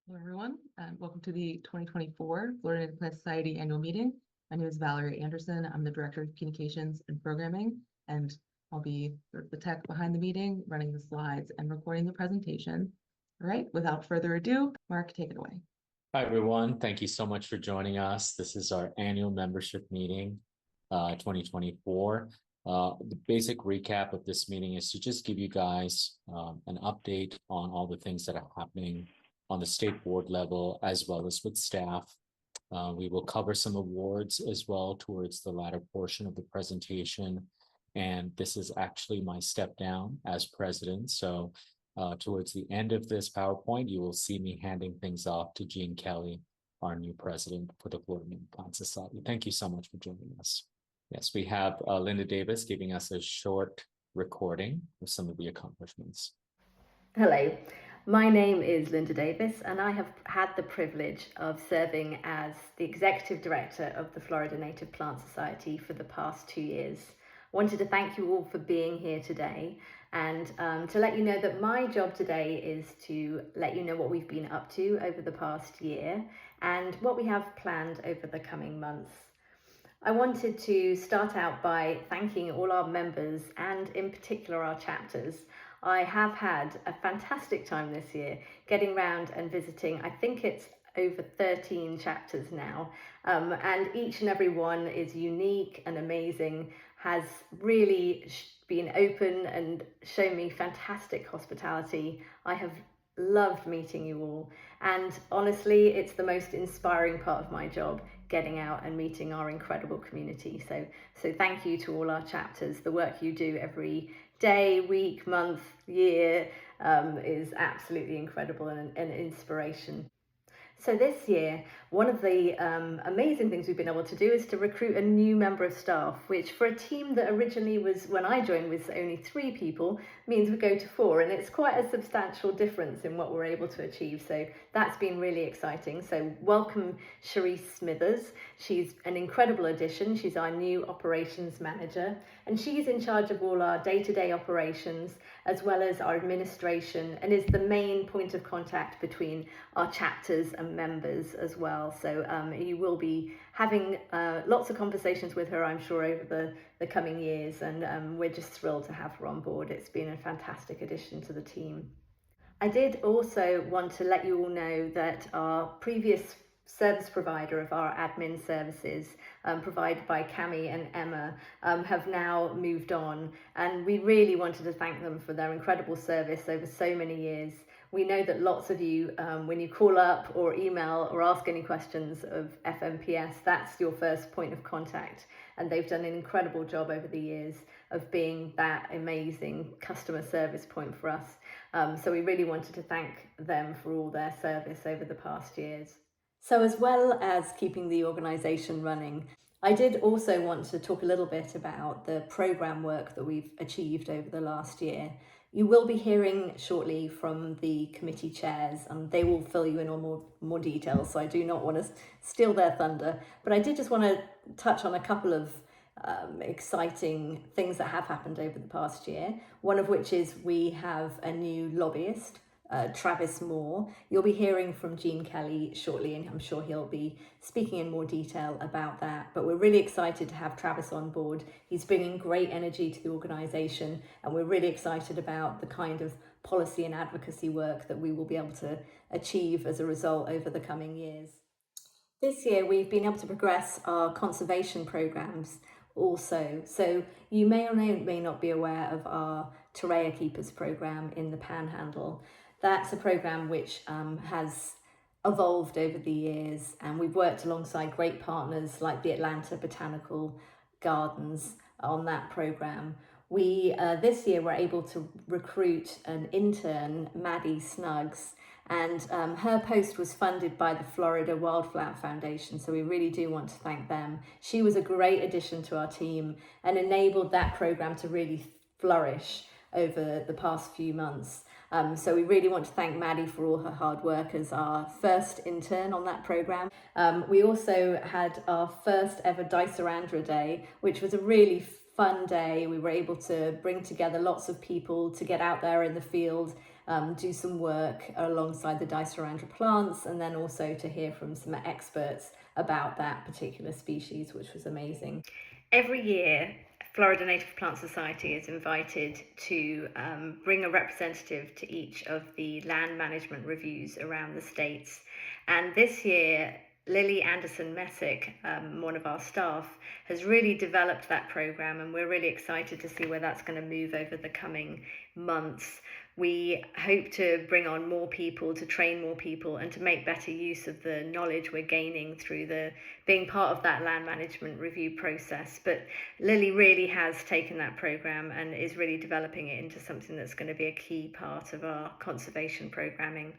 Hello, everyone, and welcome to the 2024 Florida Native Plant Society Annual Meeting. My name is Valerie Anderson. I'm the Director of Communications and Programming, and I'll be the tech behind the meeting, running the slides and recording the presentation. All right, without further ado, Mark, take it away. Hi, everyone. Thank you so much for joining us. This is our annual membership meeting, 2024. The basic recap of this meeting is to just give you guys an update on all the things that are happening on the state board level, as well as with staff. We will cover some awards as well towards the latter portion of the presentation. And this is actually my step down as president. So towards the end of this PowerPoint, you will see me handing things off to Kateli, our new president for the Florida Native Plant Society. Thank you so much for joining us. Yes, we have Lynda Davis giving us a short recording of some of the accomplishments. Hello, my name is Lynda Davis, and I have had the privilege of serving as the Executive Director of the Florida Native Plant Society for the past 2 years. I wanted to thank you all for being here today, and to let you know that my job today is to let you know what we've been up to over the past year and what we have planned over the coming months. I wanted to start out by thanking all our members and in particular our chapters. I have had a fantastic time this year getting around and visiting. I think it's over 13 chapters now, and each and every one is unique and amazing, has really been open and shown me fantastic hospitality. I have loved meeting you all, and honestly it's the most inspiring part of my job, getting out and meeting our incredible community. So thank you to all our chapters. The work you do every day, week, month, year is absolutely incredible and an inspiration. So this year, one of the amazing things we've been able to do is to recruit a new member of staff, which for a team that originally was, when I joined, was only 3 people, means we go to 4, and it's quite a substantial difference in what we're able to achieve. So that's been really exciting. So welcome Cherice Smithers. She's an incredible addition. She's our new operations manager, and she's in charge of all our day-to-day operations as well as our administration, and is the main point of contact between our chapters and members as well. So you will be having lots of conversations with her, I'm sure, over the coming years, and we're just thrilled to have her on board. It's been a fantastic addition to the team. I did also want to let you all know that our previous service provider of our admin services, provided by Cami and Emma, have now moved on, and we really wanted to thank them for their incredible service over so many years. We know that lots of you, when you call up or email or ask any questions of FNPS, that's your first point of contact, and they've done an incredible job over the years of being that amazing customer service point for us. So we really wanted to thank them for all their service over the past years. So as well as keeping the organisation running, I did also want to talk a little bit about the programme work that we've achieved over the last year. You will be hearing shortly from the committee chairs, and they will fill you in on more details, so I do not want to steal their thunder. But I did just want to touch on a couple of exciting things that have happened over the past year, one of which is we have a new lobbyist, Travis Moore. You'll be hearing from Kateli shortly, and I'm sure he'll be speaking in more detail about that. But we're really excited to have Travis on board. He's bringing great energy to the organisation, and we're really excited about the kind of policy and advocacy work that we will be able to achieve as a result over the coming years. This year we've been able to progress our conservation programmes also. So you may or may not be aware of our Torreya Keepers programme in the Panhandle. That's a programme which has evolved over the years, and we've worked alongside great partners like the Atlanta Botanical Gardens on that programme. We this year were able to recruit an intern, Maddie Snuggs, and her post was funded by the Florida Wildflower Foundation, so we really do want to thank them. She was a great addition to our team and enabled that programme to really flourish over the past few months. So we really want to thank Maddie for all her hard work as our first intern on that programme. We also had our first ever Dicerandra Day, which was a really fun day. We were able to bring together lots of people to get out there in the field do some work alongside the Dicerandra plants, and then also to hear from some experts about that particular species, which was amazing. Every year, Florida Native Plant Society is invited to bring a representative to each of the land management reviews around the states. And this year, Lilly Anderson-Messec, one of our staff, has really developed that program, and we're really excited to see where that's going to move over the coming months. We hope to bring on more people, to train more people, and to make better use of the knowledge we're gaining through being part of that land management review process. But Lilly really has taken that program and is really developing it into something that's going to be a key part of our conservation programming.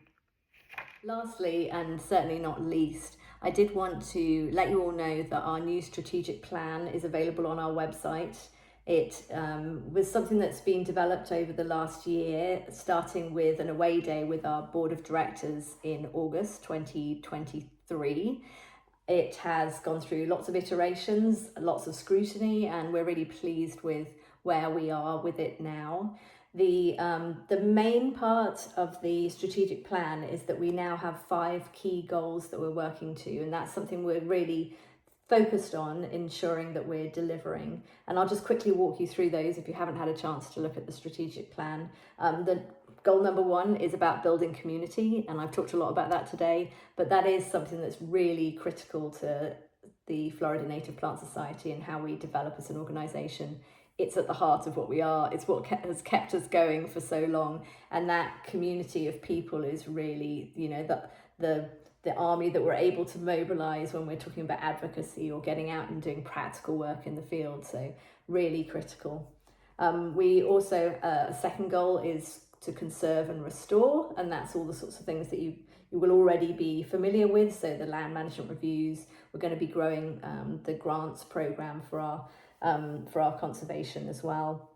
Lastly, and certainly not least, I did want to let you all know that our new strategic plan is available on our website. It was something that's been developed over the last year, starting with an away day with our board of directors in August 2023. It has gone through lots of iterations, lots of scrutiny, and we're really pleased with where we are with it now. The main part of the strategic plan is that we now have 5 key goals that we're working to, and that's something we're really focused on ensuring that we're delivering. And I'll just quickly walk you through those if you haven't had a chance to look at the strategic plan. The goal number 1 is about building community, and I've talked a lot about that today, but that is something that's really critical to the Florida Native Plant Society and how we develop as an organisation. It's at the heart of what we are. It's what has kept us going for so long, and that community of people is really, you know, the army that we're able to mobilise when we're talking about advocacy or getting out and doing practical work in the field. So really critical. We also, a second goal is to conserve and restore, and that's all the sorts of things that you will already be familiar with. So the land management reviews, we're going to be growing the grants program for our conservation as well.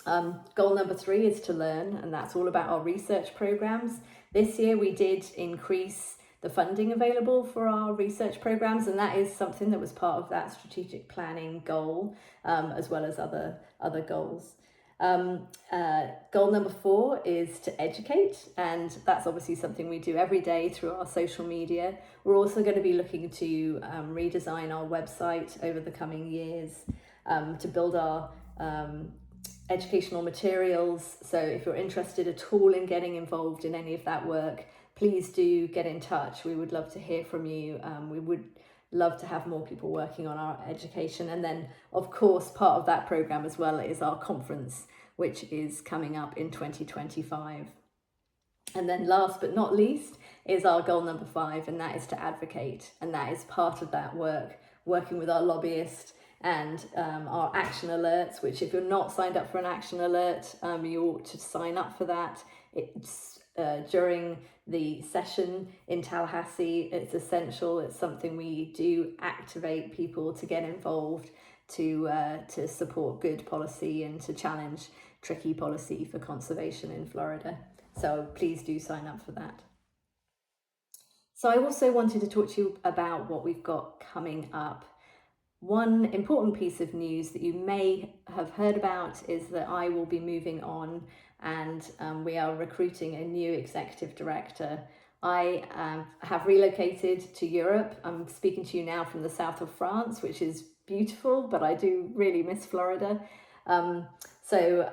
Goal number 3 is to learn, and that's all about our research programs. This year we did increase the funding available for our research programs, and that is something that was part of that strategic planning goal, as well as other goals. Goal number 4 is to educate, and that's obviously something we do every day through our social media. We're also going to be looking to redesign our website over the coming years to build our educational materials. So if you're interested at all in getting involved in any of that work, please do get in touch. We would love to hear from you. We would love to have more people working on our education. And then, of course, part of that program as well is our conference, which is coming up in 2025. And then last but not least is our goal number 5, and that is to advocate. And that is part of that work, working with our lobbyists and our action alerts, which if you're not signed up for an action alert, you ought to sign up for that. It's during the session in Tallahassee. It's essential. It's something we do activate people to get involved, to support good policy and to challenge tricky policy for conservation in Florida. So please do sign up for that. So I also wanted to talk to you about what we've got coming up. One important piece of news that you may have heard about is that I will be moving on, and we are recruiting a new executive director. I have relocated to Europe. I'm speaking to you now from the south of France, which is beautiful, but I do really miss Florida. So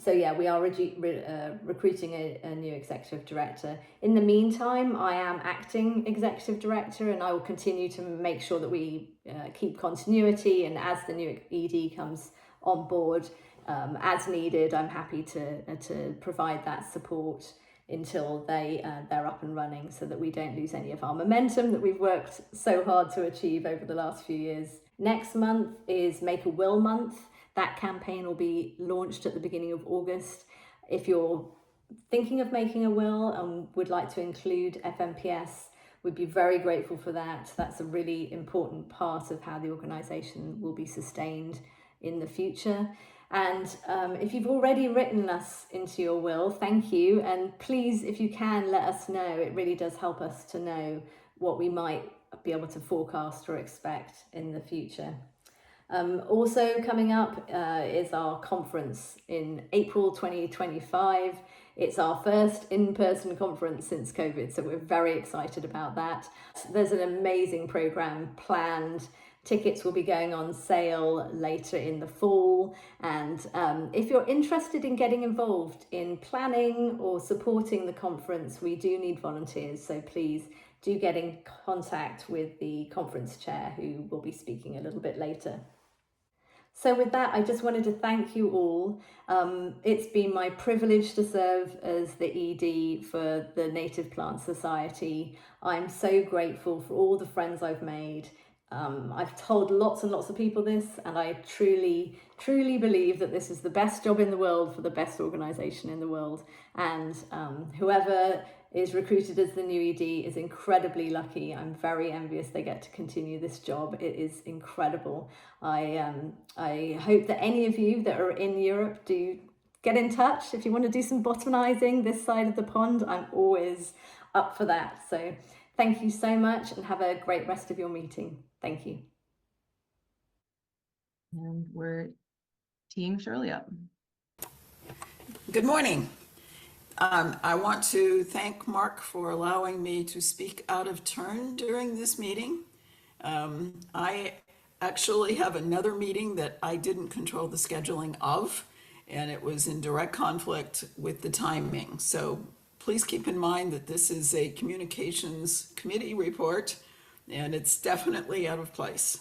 yeah, we are recruiting a new executive director. In the meantime, I am acting executive director, and I will continue to make sure that we keep continuity. And as the new ED comes on board, as needed, I'm happy to provide that support until they're up and running, so that we don't lose any of our momentum that we've worked so hard to achieve over the last few years. Next month is Make a Will Month. That campaign will be launched at the beginning of August. If you're thinking of making a will and would like to include FNPS, we'd be very grateful for that. That's a really important part of how the organisation will be sustained in the future. And if you've already written us into your will, thank you. And please, if you can, let us know. It really does help us to know what we might be able to forecast or expect in the future. Also coming up is our conference in April 2025. It's our first in-person conference since COVID, so we're very excited about that. There's an amazing program planned. Tickets will be going on sale later in the fall, and if you're interested in getting involved in planning or supporting the conference, we do need volunteers, so please do get in contact with the conference chair, who will be speaking a little bit later. So with that, I just wanted to thank you all. It's been my privilege to serve as the ED for the Native Plant Society. I'm so grateful for all the friends I've made. I've told lots and lots of people this, and I truly, truly believe that this is the best job in the world for the best organisation in the world. And whoever is recruited as the new ED is incredibly lucky. I'm very envious they get to continue this job. It is incredible. I hope that any of you that are in Europe do get in touch. If you want to do some botanizing this side of the pond, I'm always up for that. So thank you so much, and have a great rest of your meeting. Thank you. And we're teeing Shirley up. Good morning. I want to thank Mark for allowing me to speak out of turn during this meeting. I actually have another meeting that I didn't control the scheduling of, and it was in direct conflict with the timing. So please keep in mind that this is a communications committee report, and it's definitely out of place.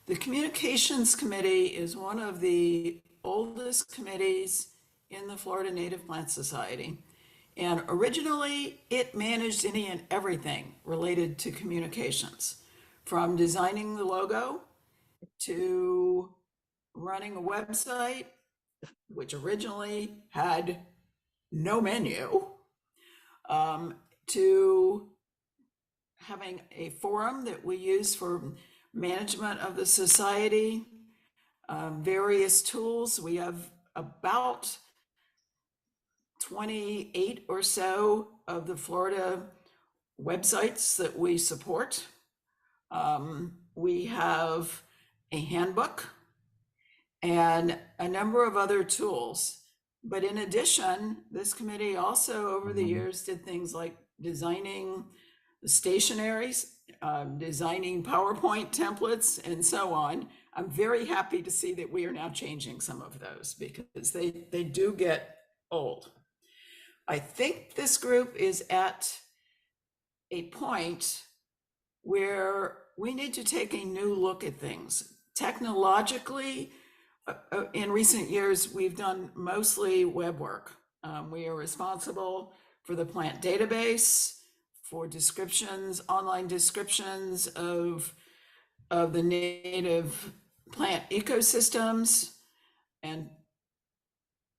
The communications committee is one of the oldest committees in the Florida Native Plant Society. And originally it managed any and everything related to communications, from designing the logo to running a website, which originally had no menu, to having a forum that we use for management of the society, various tools. We have about 28 or so of the Florida websites that we support. We have a handbook and a number of other tools. But in addition, this committee also over the years did things like designing the stationaries, designing PowerPoint templates, and so on. I'm very happy to see that we are now changing some of those, because they do get old. I think this group is at a point where we need to take a new look at things. Technologically, in recent years, we've done mostly web work. We are responsible for the plant database, for descriptions, online descriptions of the native plant ecosystems, and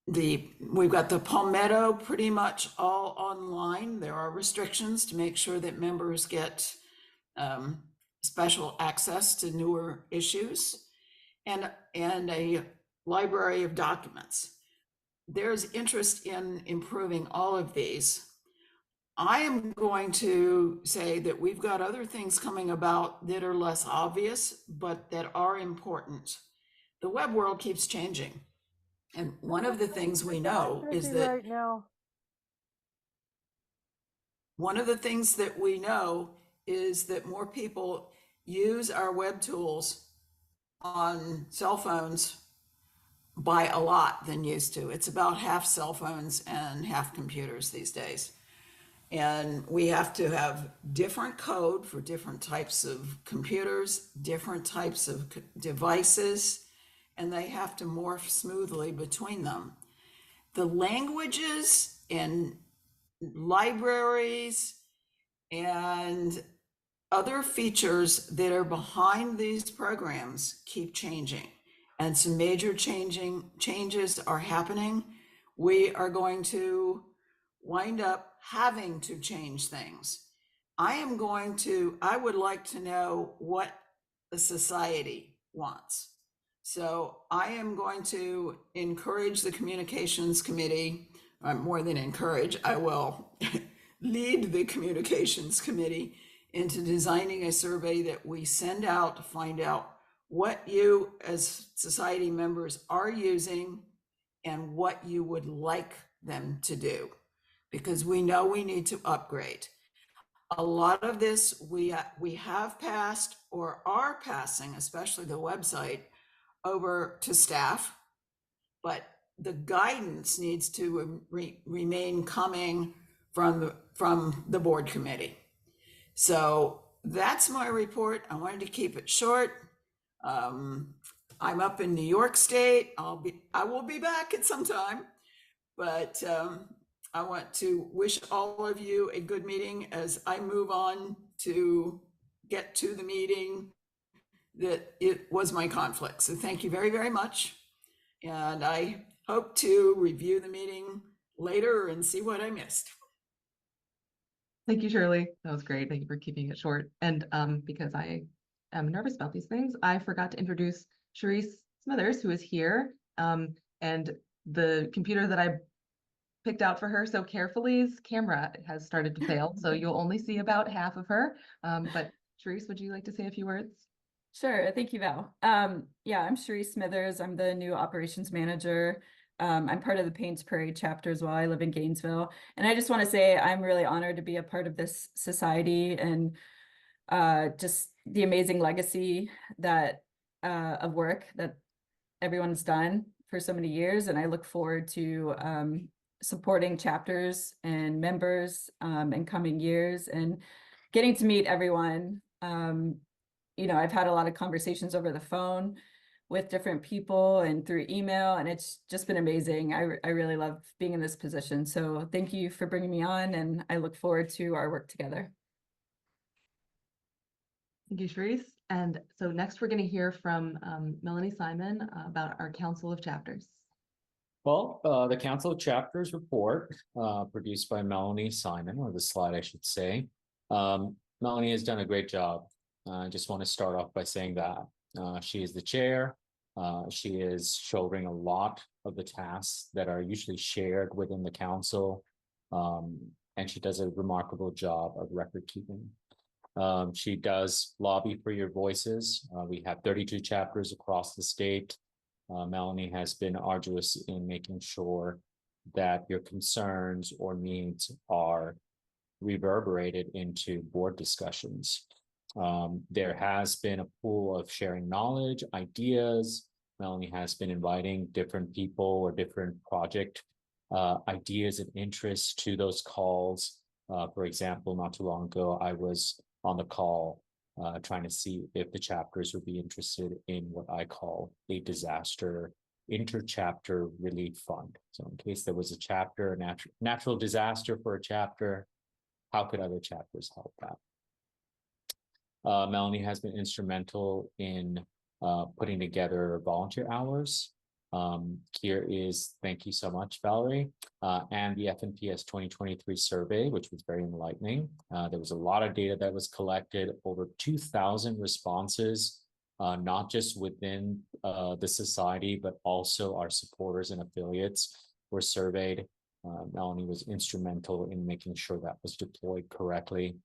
we've got the Palmetto pretty much all online. There are restrictions to make sure that members get special access to newer issues, and a library of documents. There's interest in improving all of these. I am going to say that we've got other things coming about that are less obvious, but that are important. The web world keeps changing. And one of the things we know is that right now. One of the things that we know is that more people use our web tools on cell phones by a lot than used to. It's about half cell phones and half computers these days. And we have to have different code for different types of computers, different types of devices, and they have to morph smoothly between them. The languages and libraries and other features that are behind these programs keep changing, and some major changes are happening. We are going to wind up having to change things. I would like to know what the society wants. So I am going to encourage the communications committee, more than encourage, I will lead the communications committee into designing a survey that we send out to find out what you as society members are using and what you would like them to do, because we know we need to upgrade. A lot of this we have passed or are passing, especially the website, over to staff, but the guidance needs to remain coming from the board committee. So that's my report. I wanted to keep it short. I'm up in New York State. I will be back at some time, but I want to wish all of you a good meeting as I move on to get to the meeting that it was my conflict. So thank you very, very much. And I hope to review the meeting later and see what I missed. Thank you, Shirley. That was great. Thank you for keeping it short. And because I am nervous about these things, I forgot to introduce Cherice Smithers, who is here. And the computer that I picked out for her so carefully's camera has started to fail, so you'll only see about half of her. But Cherice, would you like to say a few words? Sure. Thank you, Val. Yeah, I'm Cherice Smithers. I'm the new operations manager. I'm part of the Paints Prairie chapter as well. I live in Gainesville. And I just want to say I'm really honored to be a part of this society and just the amazing legacy that of work that everyone's done for so many years. And I look forward to supporting chapters and members in coming years and getting to meet everyone. You know, I've had a lot of conversations over the phone with different people and through email, and it's just been amazing. I really love being in this position. So thank you for bringing me on, and I look forward to our work together. Thank you, Cherice. And so next we're going to hear from Melanie Simon about our Council of Chapters. Well, the Council of Chapters report produced by Melanie Simon, or the slide, I should say. Melanie has done a great job. I just want to start off by saying that she is the chair. She is shouldering a lot of the tasks that are usually shared within the council, and she does a remarkable job of record keeping. She does lobby for your voices. We have 32 chapters across the state. Melanie has been arduous in making sure that your concerns or needs are reverberated into board discussions. There has been a pool of sharing knowledge, ideas. Melanie has been inviting different people or different project ideas and interests to those calls. For example, not too long ago, I was on the call trying to see if the chapters would be interested in what I call a disaster inter-chapter relief fund. So in case there was a chapter, a natural disaster for a chapter, how could other chapters help that? Melanie has been instrumental in putting together volunteer hours. Here is, thank you so much, Valerie, and the FNPS 2023 survey, which was very enlightening. There was a lot of data that was collected, over 2,000 responses, not just within the society, but also our supporters and affiliates were surveyed. Melanie was instrumental in making sure that was deployed correctly.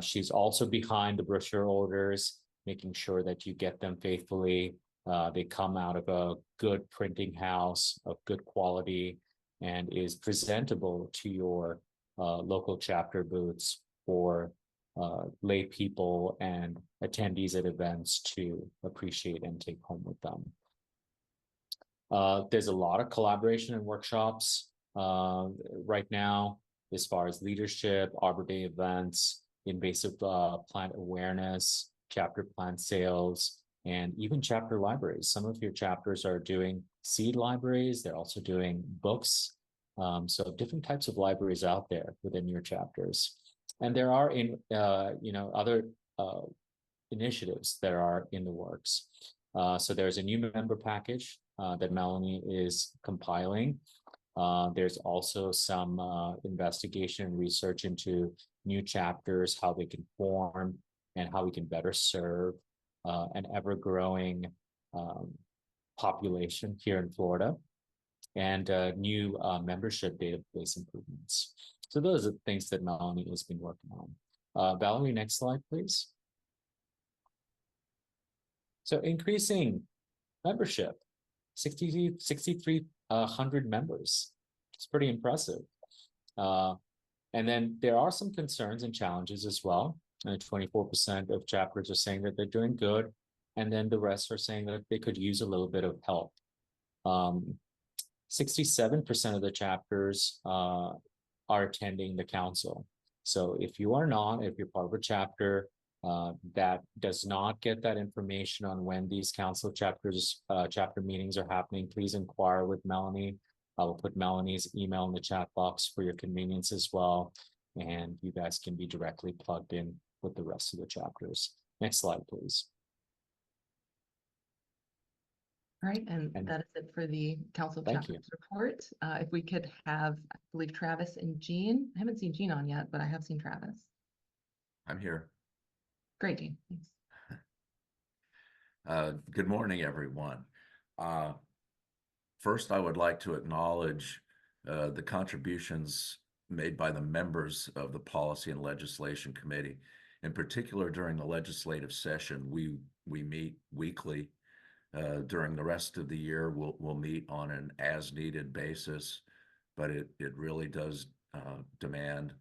She's also behind the brochure orders, making sure that you get them faithfully. They come out of a good printing house of good quality and is presentable to your local chapter booths for lay people and attendees at events to appreciate and take home with them. There's a lot of collaboration and workshops right now, as far as leadership, Arbor Day events, invasive plant awareness, chapter plant sales, and even chapter libraries. Some of your chapters are doing seed libraries. They're also doing books. So different types of libraries out there within your chapters. And there are other initiatives that are in the works. So there's a new member package that Melanie is compiling. There's also some investigation and research into new chapters, how they can form and how we can better serve an ever-growing population here in Florida, and new membership database improvements. So those are the things that Melanie has been working on. Valerie, next slide, please. So increasing membership, 6,300 members. It's pretty impressive. And then there are some concerns and challenges as well. 24% of chapters are saying that they're doing good. And then the rest are saying that they could use a little bit of help. 67% of the chapters are attending the council. So if you are not, if you're part of a chapter that does not get that information on when these council chapter meetings are happening, please inquire with Melanie. I will put Melanie's email in the chat box for your convenience as well. And you guys can be directly plugged in with the rest of the chapters. Next slide, please. All right, and And that is it for the council thank you. chapters report. If we could have, I believe, Travis and Jean. I haven't seen Jean on yet, but I have seen Travis. I'm here. Great, Jean, thanks. Good morning, everyone. First, I would like to acknowledge the contributions made by the members of the Policy and Legislation Committee. In particular, during the legislative session, we meet weekly. During the rest of the year, we'll meet on an as-needed basis, but it really does demand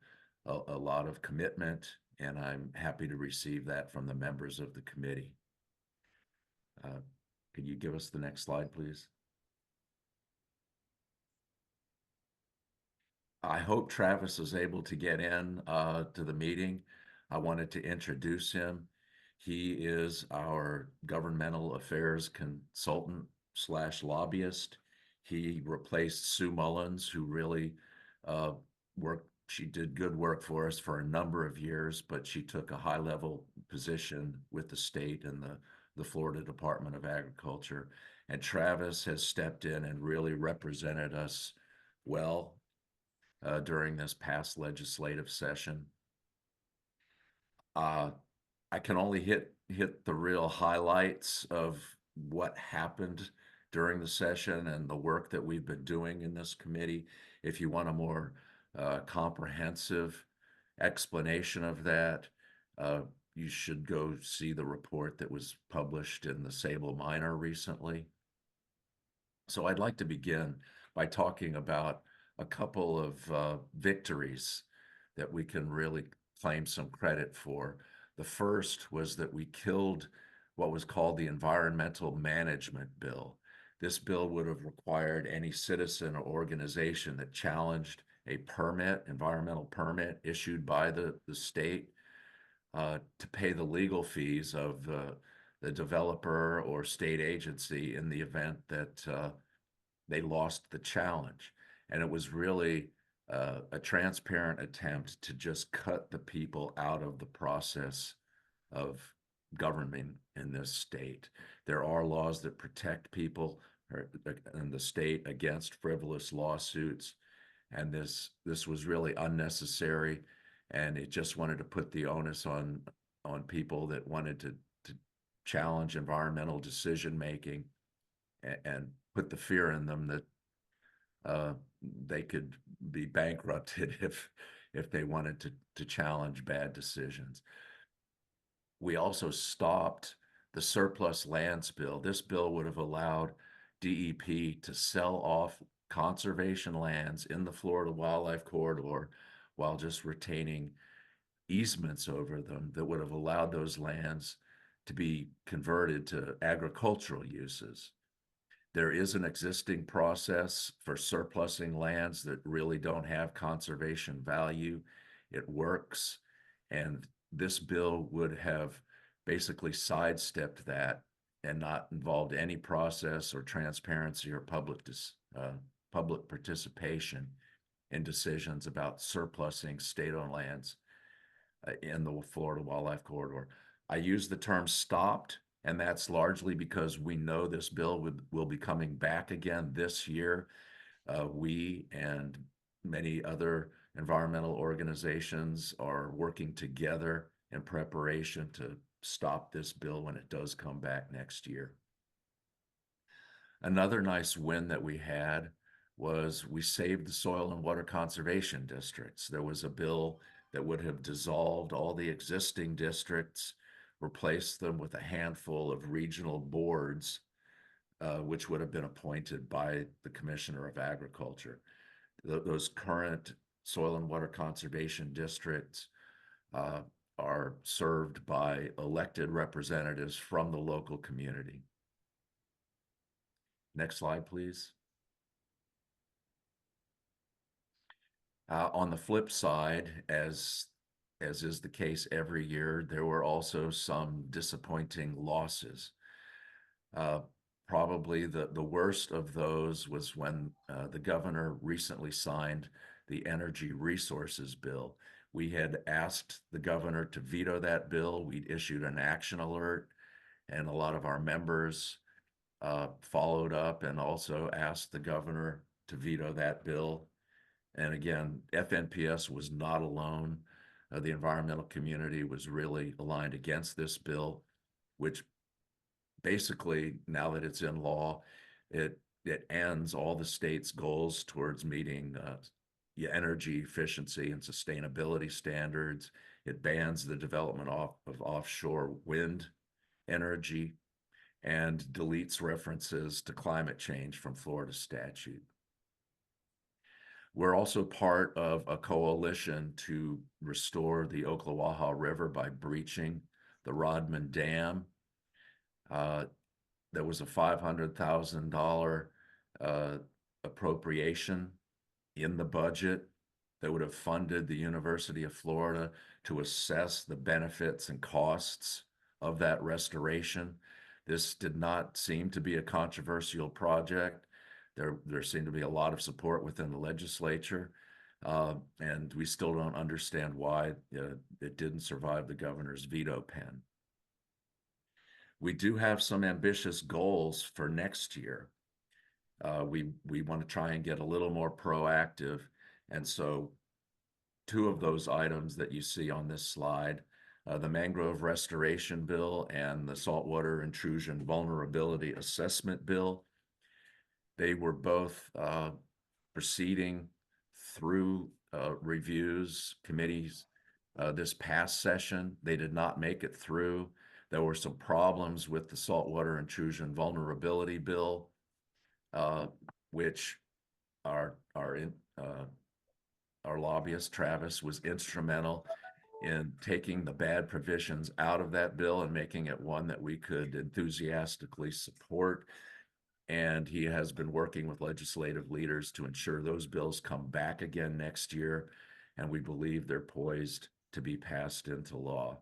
a lot of commitment, and I'm happy to receive that from the members of the committee. Could you give us the next slide, please? I hope Travis is able to get in to the meeting. I wanted to introduce him. He is our governmental affairs consultant / lobbyist. He replaced Sue Mullins, who really she did good work for us for a number of years, but she took a high-level position with the state and the Florida Department of Agriculture. And Travis has stepped in and really represented us well during this past legislative session. I can only hit the real highlights of what happened during the session and the work that we've been doing in this committee. If you want a more comprehensive explanation of that, you should go see the report that was published in the Sable Minor recently. So I'd like to begin by talking about a couple of victories that we can really claim some credit for. The first was that we killed what was called the Environmental Management Bill. This bill would have required any citizen or organization that challenged a permit, environmental permit issued by the state, to pay the legal fees of the developer or state agency in the event that they lost the challenge. And it was really a transparent attempt to just cut the people out of the process of government in this state. There are laws that protect people in the state against frivolous lawsuits, and this was really unnecessary, and it just wanted to put the onus on people that wanted to challenge environmental decision making and put the fear in them that they could be bankrupted if they wanted to challenge bad decisions. We also stopped the surplus lands bill. This bill would have allowed DEP to sell off conservation lands in the Florida Wildlife Corridor while just retaining easements over them that would have allowed those lands to be converted to agricultural uses. There is an existing process for surplusing lands that really don't have conservation value. It works, and this bill would have basically sidestepped that and not involved any process or transparency or public participation in decisions about surplusing state-owned lands in the Florida Wildlife Corridor. I use the term stopped, and that's largely because we know this bill will be coming back again this year. We and many other environmental organizations are working together in preparation to stop this bill when it does come back next year. Another nice win that we had was we saved the soil and water conservation districts. There was a bill that would have dissolved all the existing districts. replace them with a handful of regional boards, which would have been appointed by the Commissioner of Agriculture. Those current soil and water conservation districts are served by elected representatives from the local community. Next slide, please. On the flip side, as is the case every year, there were also some disappointing losses. Probably the worst of those was when the governor recently signed the Energy Resources Bill. We had asked the governor to veto that bill. We'd issued an action alert, and a lot of our members followed up and also asked the governor to veto that bill. And again, FNPS was not alone. The environmental community was really aligned against this bill, which basically, now that it's in law, it ends all the state's goals towards meeting energy efficiency and sustainability standards. It bans the development of offshore wind energy and deletes references to climate change from Florida statute. We're also part of a coalition to restore the Ocklawaha River by breaching the Redmond Dam. There was a $500,000 appropriation in the budget that would have funded the University of Florida to assess the benefits and costs of that restoration. This did not seem to be a controversial project. There seemed to be a lot of support within the legislature, and we still don't understand why it didn't survive the governor's veto pen. We do have some ambitious goals for next year. We want to try and get a little more proactive, and so two of those items that you see on this slide, the Mangrove Restoration Bill and the Saltwater Intrusion Vulnerability Assessment Bill, they were both proceeding through reviews, committees this past session. They did not make it through. There were some problems with the Saltwater Intrusion Vulnerability Bill, which our lobbyist, Travis, was instrumental in taking the bad provisions out of that bill and making it one that we could enthusiastically support. And he has been working with legislative leaders to ensure those bills come back again next year, and we believe they're poised to be passed into law.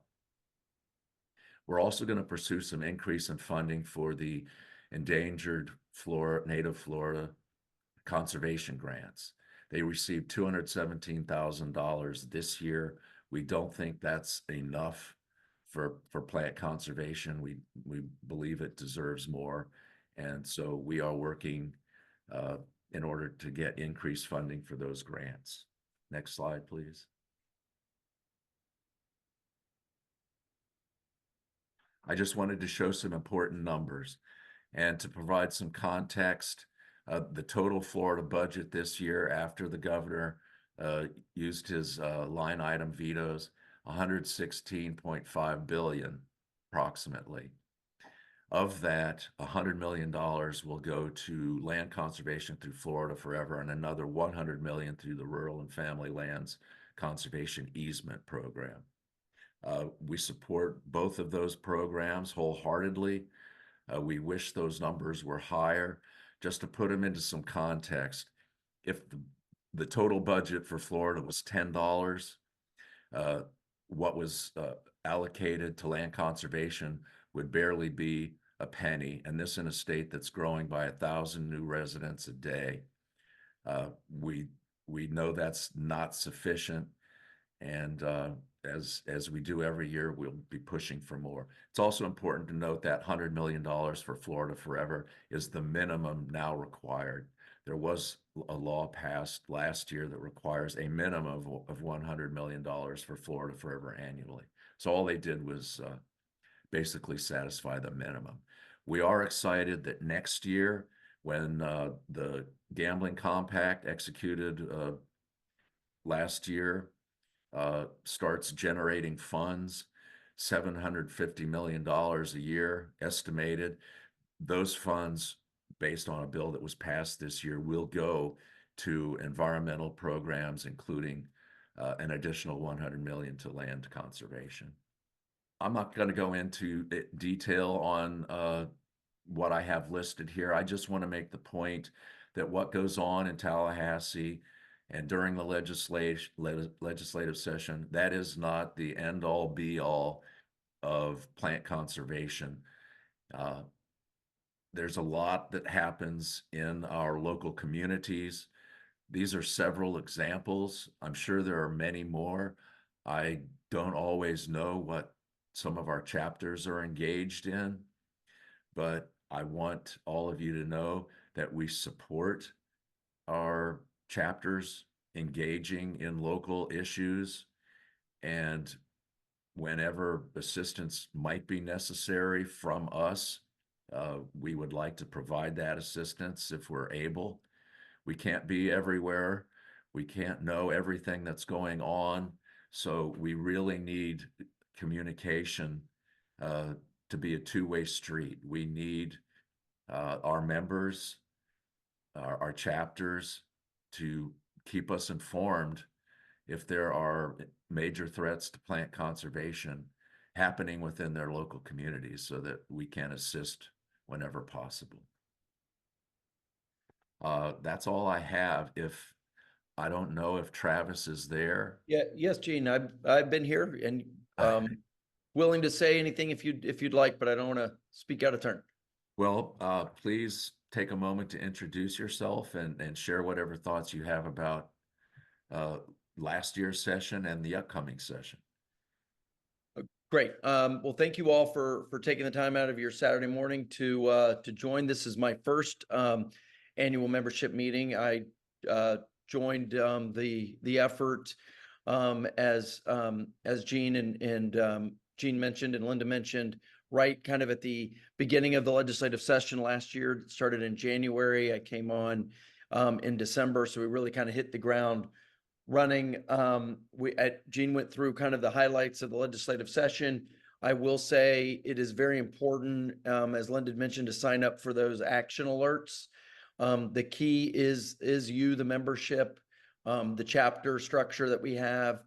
We're also going to pursue some increase in funding for the endangered native Florida conservation grants. They received $217,000 this year. We don't think that's enough for plant conservation. We believe it deserves more. And so we are working in order to get increased funding for those grants. Next slide, please. I just wanted to show some important numbers and to provide some context. The total Florida budget this year, after the governor used his line item vetoes, $116.5 billion approximately. Of that, $100 million will go to land conservation through Florida Forever, and another $100 million through the Rural and Family Lands Conservation Easement Program. We support both of those programs wholeheartedly. We wish those numbers were higher. Just to put them into some context, if the total budget for Florida was $10, what was allocated to land conservation would barely be a penny, and this in a state that's growing by 1,000 new residents a day. We know that's not sufficient, and as we do every year, we'll be pushing for more. It's also important to note that $100 million for Florida Forever is the minimum now required. There was a law passed last year that requires a minimum of $100 million for Florida Forever annually. So all they did was basically satisfy the minimum. We are excited that next year, when the gambling compact executed last year starts generating funds, $750 million a year estimated. Those funds, based on a bill that was passed this year, will go to environmental programs, including an additional 100 million to land conservation. I'm not going to go into detail on what I have listed here. I just want to make the point that what goes on in Tallahassee and during the legislative session, that is not the end all be all of plant conservation. There's a lot that happens in our local communities. These are several examples. I'm sure there are many more. I don't always know what some of our chapters are engaged in, but I want all of you to know that we support our chapters engaging in local issues, and whenever assistance might be necessary from us, we would like to provide that assistance if we're able. We can't be everywhere. We can't know everything that's going on. So we really need communication to be a two-way street. We need our members, our chapters, to keep us informed if there are major threats to plant conservation happening within their local communities, so that we can assist whenever possible. That's all I have. I don't know if Travis is there. Yeah, yes, Gene, I've been here and willing to say anything if you'd like, but I don't want to speak out of turn. Well, please take a moment to introduce yourself and share whatever thoughts you have about last year's session and the upcoming session. Great. Well, thank you all for taking the time out of your Saturday morning to join. This is my first annual membership meeting. I joined the effort as Gene and Gene mentioned and Lynda mentioned, right kind of at the beginning of the legislative session last year. It started in January. I came on in December, so we really kind of hit the ground running. Gene went through kind of the highlights of the legislative session. I will say it is very important, as Lynda mentioned, to sign up for those action alerts. The key is you, the membership, the chapter structure that we have.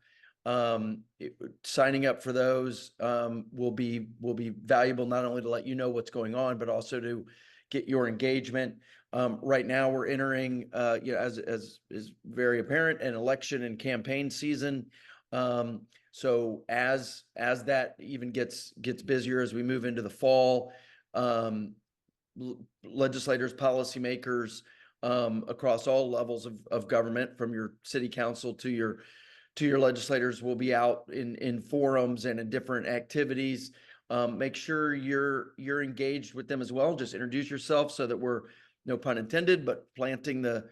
Signing up for those will be valuable, not only to let you know what's going on, but also to get your engagement. Right now we're entering, as is very apparent, an election and campaign season. So as that even gets busier as we move into the fall, legislators, policymakers across all levels of government, from your city council to your legislators, will be out in forums and in different activities. Make sure you're engaged with them as well. Just introduce yourself so that we're, no pun intended, but planting the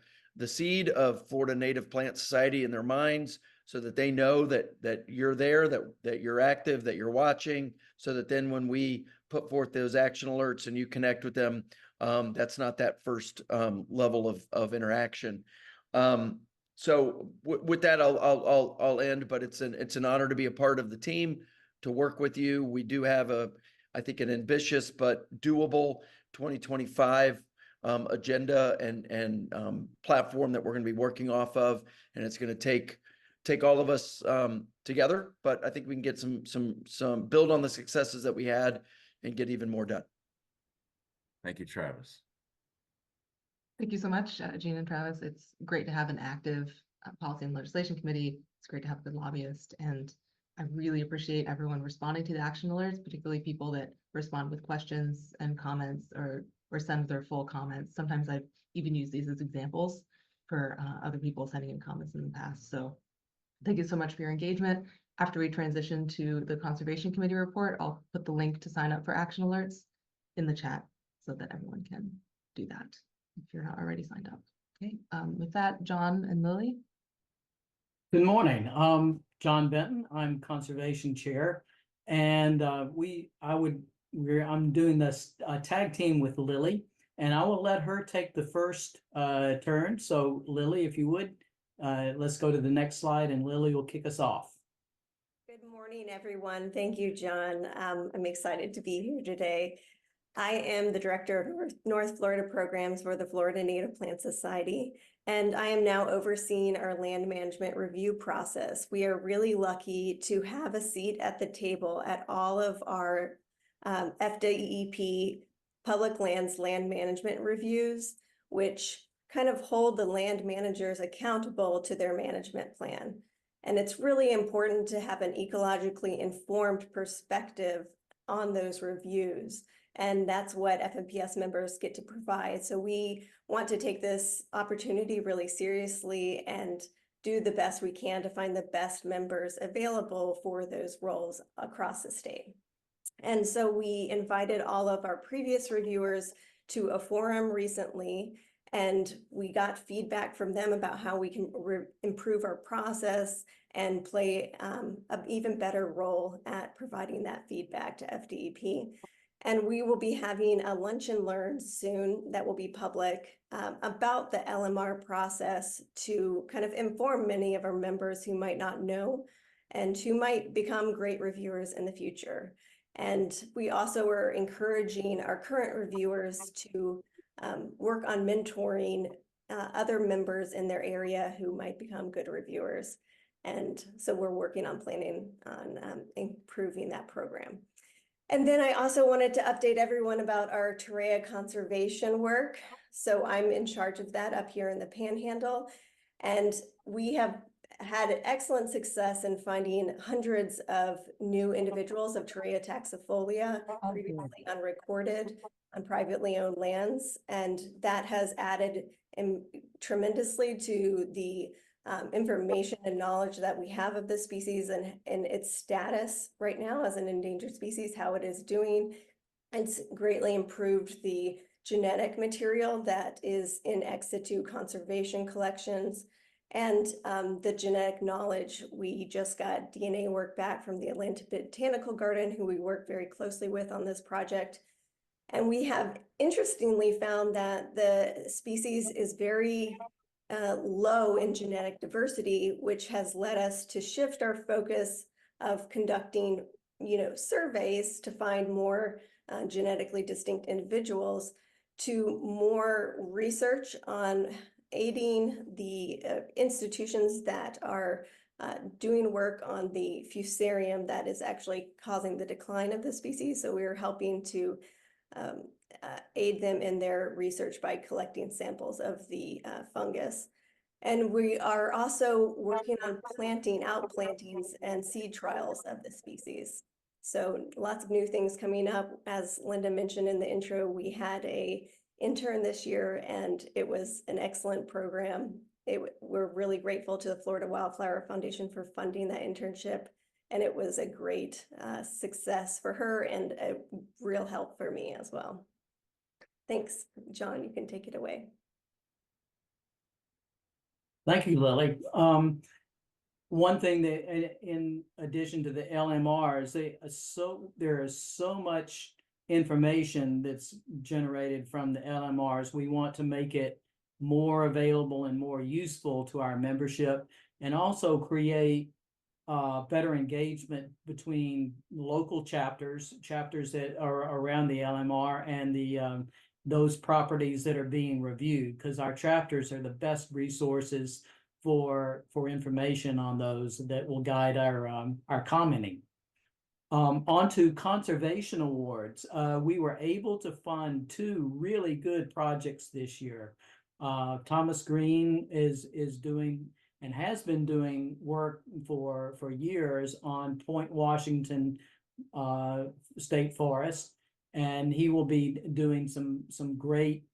seed of Florida Native Plant Society in their minds, so that they know that you're there, that you're active, that you're watching, so that then when we put forth those action alerts and you connect with them, that's not that first level of interaction. So with that, I'll end, but it's an honor to be a part of the team, to work with you. We do have I think an ambitious but doable 2025 agenda and platform that we're going to be working off of, and it's going to take all of us together. But I think we can get some build on the successes that we had and get even more done. Thank you, Travis. Thank you so much, Gene and Travis. It's great to have an active policy and legislation committee. It's great to have a good lobbyist, and I really appreciate everyone responding to the action alerts, particularly people that respond with questions and comments or send their full comments. Sometimes I've even used these as examples for other people sending in comments in the past. So thank you so much for your engagement. After we transition to the Conservation Committee report, I'll put the link to sign up for action alerts in the chat so that everyone can do that if you're not already signed up. Okay, with that, John and Lilly. Good morning. John Benton. I'm Conservation Chair, and I'm doing this tag team with Lilly, and I will let her take the first turn. So Lilly, if you would, let's go to the next slide, and Lilly will kick us off. Good morning. Morning, everyone. Thank you, John. I'm excited to be here today. I am the Director of North Florida Programs for the Florida Native Plant Society, and I am now overseeing our land management review process. We are really lucky to have a seat at the table at all of our FDEP public lands land management reviews, which kind of hold the land managers accountable to their management plan. And it's really important to have an ecologically informed perspective on those reviews. And that's what FNPS members get to provide. So we want to take this opportunity really seriously and do the best we can to find the best members available for those roles across the state. And so we invited all of our previous reviewers to a forum recently, and we got feedback from them about how we can improve our process and play an even better role at providing that feedback to FDEP. And we will be having a lunch and learn soon that will be public about the LMR process to kind of inform many of our members who might not know and who might become great reviewers in the future. And we also are encouraging our current reviewers to work on mentoring other members in their area who might become good reviewers. And so we're working on planning on improving that program. And then I also wanted to update everyone about our Torreya conservation work. So I'm in charge of that up here in the Panhandle. And we have had excellent success in finding hundreds of new individuals of Torreya taxifolia previously unrecorded on privately owned lands. And that has added tremendously to the information and knowledge that we have of the species and its status right now as an endangered species, how it is doing. It's greatly improved the genetic material that is in ex situ conservation collections and the genetic knowledge. We just got DNA work back from the Atlanta Botanical Garden, who we work very closely with on this project. And we have interestingly found that the species is very low in genetic diversity, which has led us to shift our focus of conducting, surveys to find more genetically distinct individuals to more research on aiding the institutions that are doing work on the fusarium that is actually causing the decline of the species. So we're helping to aid them in their research by collecting samples of the fungus. And we are also working on planting out plantings and seed trials of the species. So lots of new things coming up. As Lynda mentioned in the intro, we had a intern this year and it was an excellent program. We're really grateful to the Florida Wildflower Foundation for funding that internship. And it was a great success for her and a real help for me as well. Thanks, John, you can take it away. Thank you, Lily. One thing that, in addition to the LMRs, there is so much information that's generated from the LMRs. We want to make it more available and more useful to our membership, and also create better engagement between local chapters that are around the LMR and those properties that are being reviewed, because our chapters are the best resources for information on those that will guide our commenting. Onto conservation awards, we were able to fund 2 really good projects this year. Thomas Green is doing and has been doing work for years on Point Washington State Forest, and he will be doing some great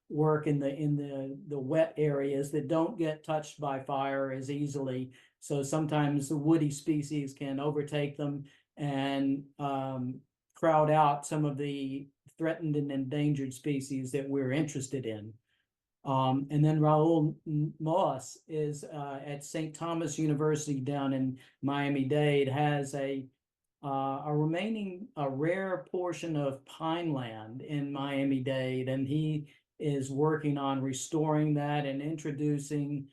work in the wet areas that don't get touched by fire as easily. So sometimes the woody species can overtake them and crowd out some of the threatened and endangered species that we're interested in. And then Raul Moss is at St. Thomas University down in Miami-Dade, has a rare portion of pine land in Miami-Dade, and he is working on restoring that and introducing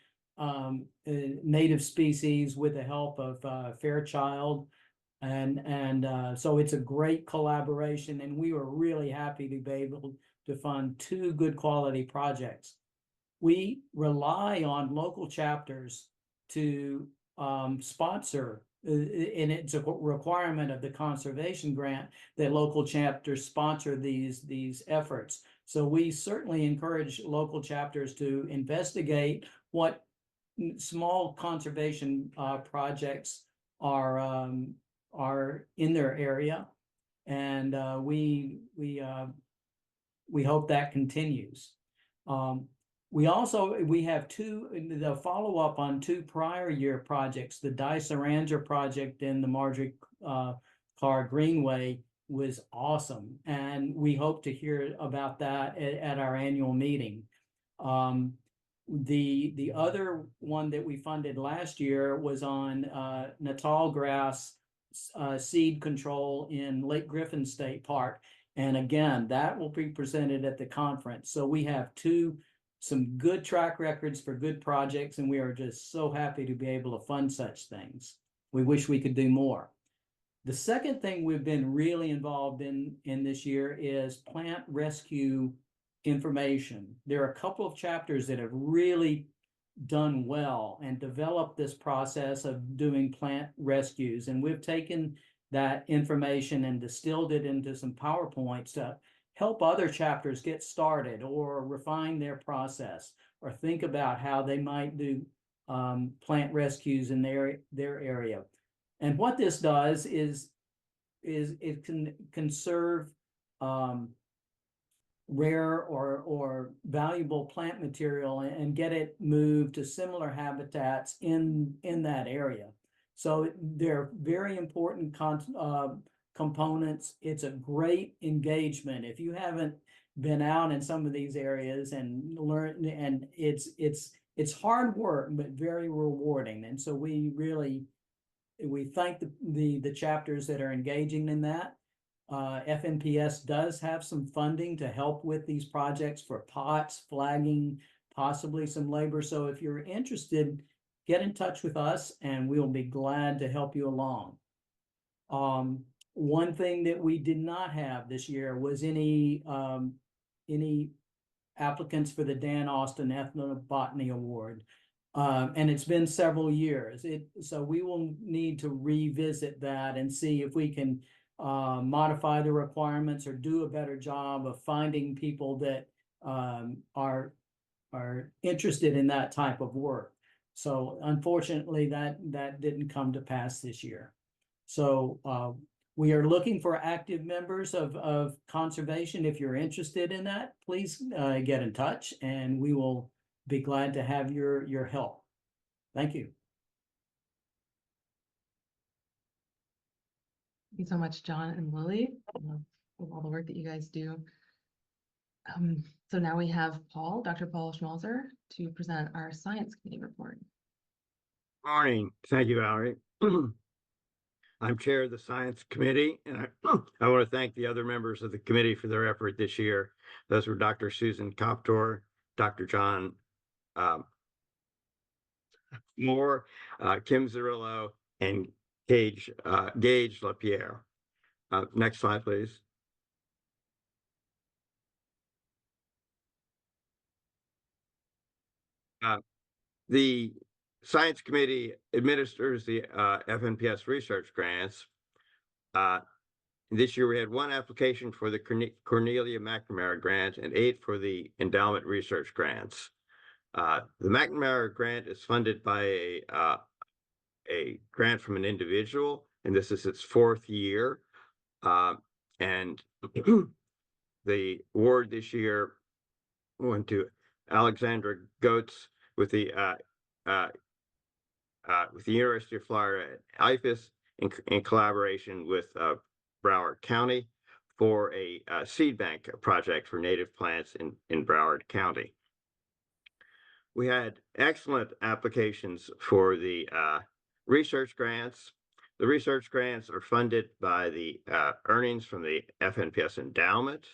native species with the help of Fairchild. So it's a great collaboration, and we were really happy to be able to fund two good quality projects. We rely on local chapters to sponsor, and it's a requirement of the conservation grant that local chapters sponsor these efforts. So we certainly encourage local chapters to investigate what small conservation projects are in their area, and we hope that continues. We have the follow-up on two prior year projects. The Dice-Aranger project and the Manrique Car Greenway was awesome, and we hope to hear about that at our annual meeting. The other one that we funded last year was on Natal grass seed control in Lake Griffin State Park, and again, that will be presented at the conference. So we have some good track records for good projects, and we are just so happy to be able to fund such things. We wish we could do more. The second thing we've been really involved in this year is plant rescue information. There are a couple of chapters that have really done well and developed this process of doing plant rescues, and we've taken that information and distilled it into some PowerPoints to help other chapters get started or refine their process or think about how they might do plant rescues in their area. And what this does is it can conserve rare or valuable plant material and get it moved to similar habitats in that area. So they're very important components. It's a great engagement. If you haven't been out in some of these areas and learned, and it's hard work, but very rewarding. And so we thank the chapters that are engaging in that. FNPS does have some funding to help with these projects for pots, flagging, possibly some labor. So if you're interested, get in touch with us and we'll be glad to help you along. One thing that we did not have this year was any applicants for the Dan Austin Ethnobotany Award. And it's been several years. So we will need to revisit that and see if we can modify the requirements or do a better job of finding people that are interested in that type of work. So unfortunately, that didn't come to pass this year. So we are looking for active members of conservation. If you're interested in that, please get in touch and we will be glad to have your help. Thank you. Thank you so much, John and Lily, for all the work that you guys do. So now we have Dr. Paul Schmalzer, to present our Science Committee report. Morning. Thank you, Valerie. I'm chair of the Science Committee, and I want to thank the other members of the committee for their effort this year. Those were Dr. Susan Koptor, Dr. John Moore, Kim Zerillo, and Gage LaPierre. Next slide, please. The Science Committee administers the FNPS research grants. This year we had one application for the Cornelia McNamara grant and 8 for the endowment research grants. The McNamara grant is funded by a grant from an individual, and this is its 4th year. And the award this year went to Alexandra Goetz with the University of Florida at IFAS in collaboration with Broward County for a seed bank project for native plants in Broward County. We had excellent applications for the research grants. The research grants are funded by the earnings from the FNPS endowment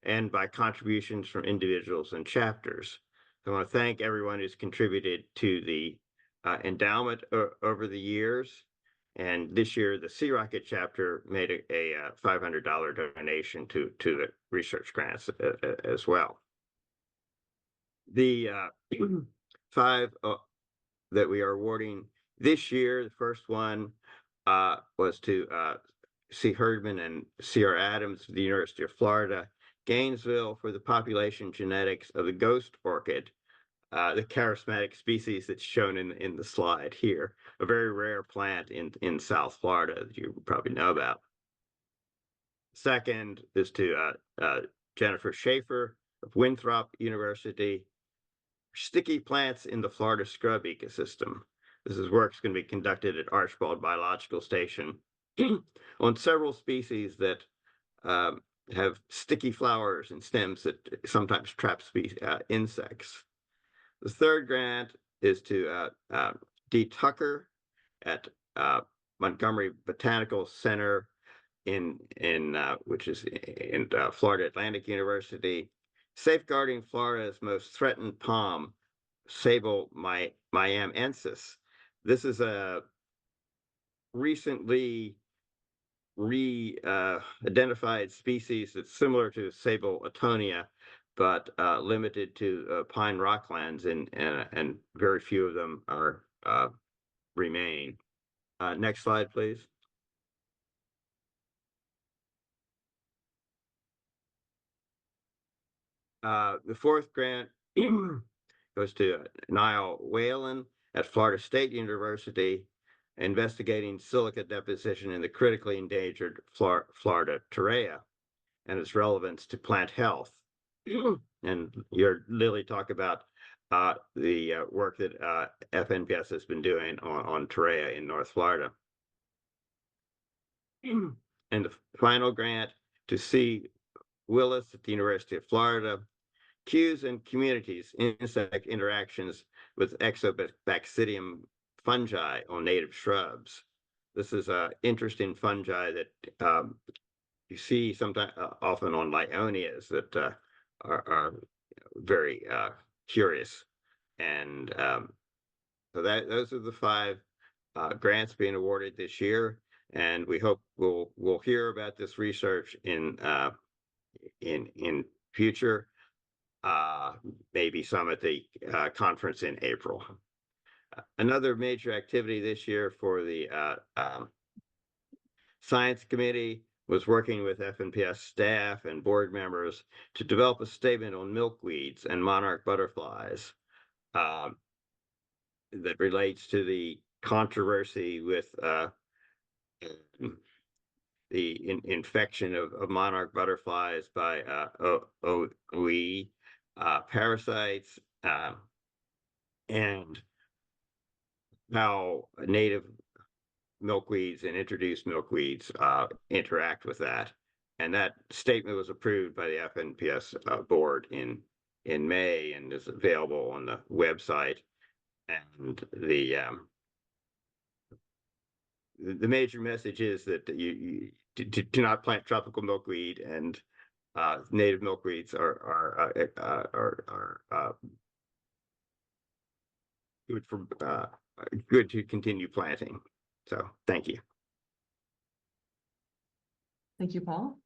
and by contributions from individuals and chapters. I want to thank everyone who's contributed to the endowment over the years. And this year, the Sea Rocket chapter made a $500 donation to the research grants as well. The 5 that we are awarding this year, the first one was to C. Herdman and C.R. Adams of the University of Florida, Gainesville, for the population genetics of the ghost orchid, the charismatic species that's shown in the slide here, a very rare plant in South Florida that you probably know about. Second is to Jennifer Schaefer of Winthrop University, sticky plants in the Florida scrub ecosystem. This is work that's going to be conducted at Archibald Biological Station on several species that have sticky flowers and stems that sometimes trap insects. The third grant is to D. Tucker at Montgomery Botanical Center which is in Florida Atlantic University, safeguarding Florida's most threatened palm, Sable miamensis. This is a recently identified species that's similar to Sable atonia, but limited to pine rocklands, and very few of them are remain. Next slide, please. The fourth grant goes to Niall Whalen at Florida State University, investigating silica deposition in the critically endangered Florida torreya and its relevance to plant health. And your Lilly talk about the work that FNPS has been doing on torreya in North Florida. And the final grant to C. Willis at the University of Florida, cues and communities, insect interactions with Exobacterium fungi on native shrubs. This is an interesting fungi that you see sometimes often on Lyonias that are very curious. And so those are the 5 grants being awarded this year. And we hope we'll hear about this research in future, maybe some at the conference in April. Another major activity this year for the Science Committee was working with FNPS staff and board members to develop a statement on milkweeds and monarch butterflies that relates to the controversy with the infection of monarch butterflies by OE parasites, and how native milkweeds and introduced milkweeds interact with that. And that statement was approved by the FNPS board in May and is available on the website. And the major message is that you do not plant tropical milkweed, and native milkweeds are good for good to continue planting. So thank you. Thank you, Paul.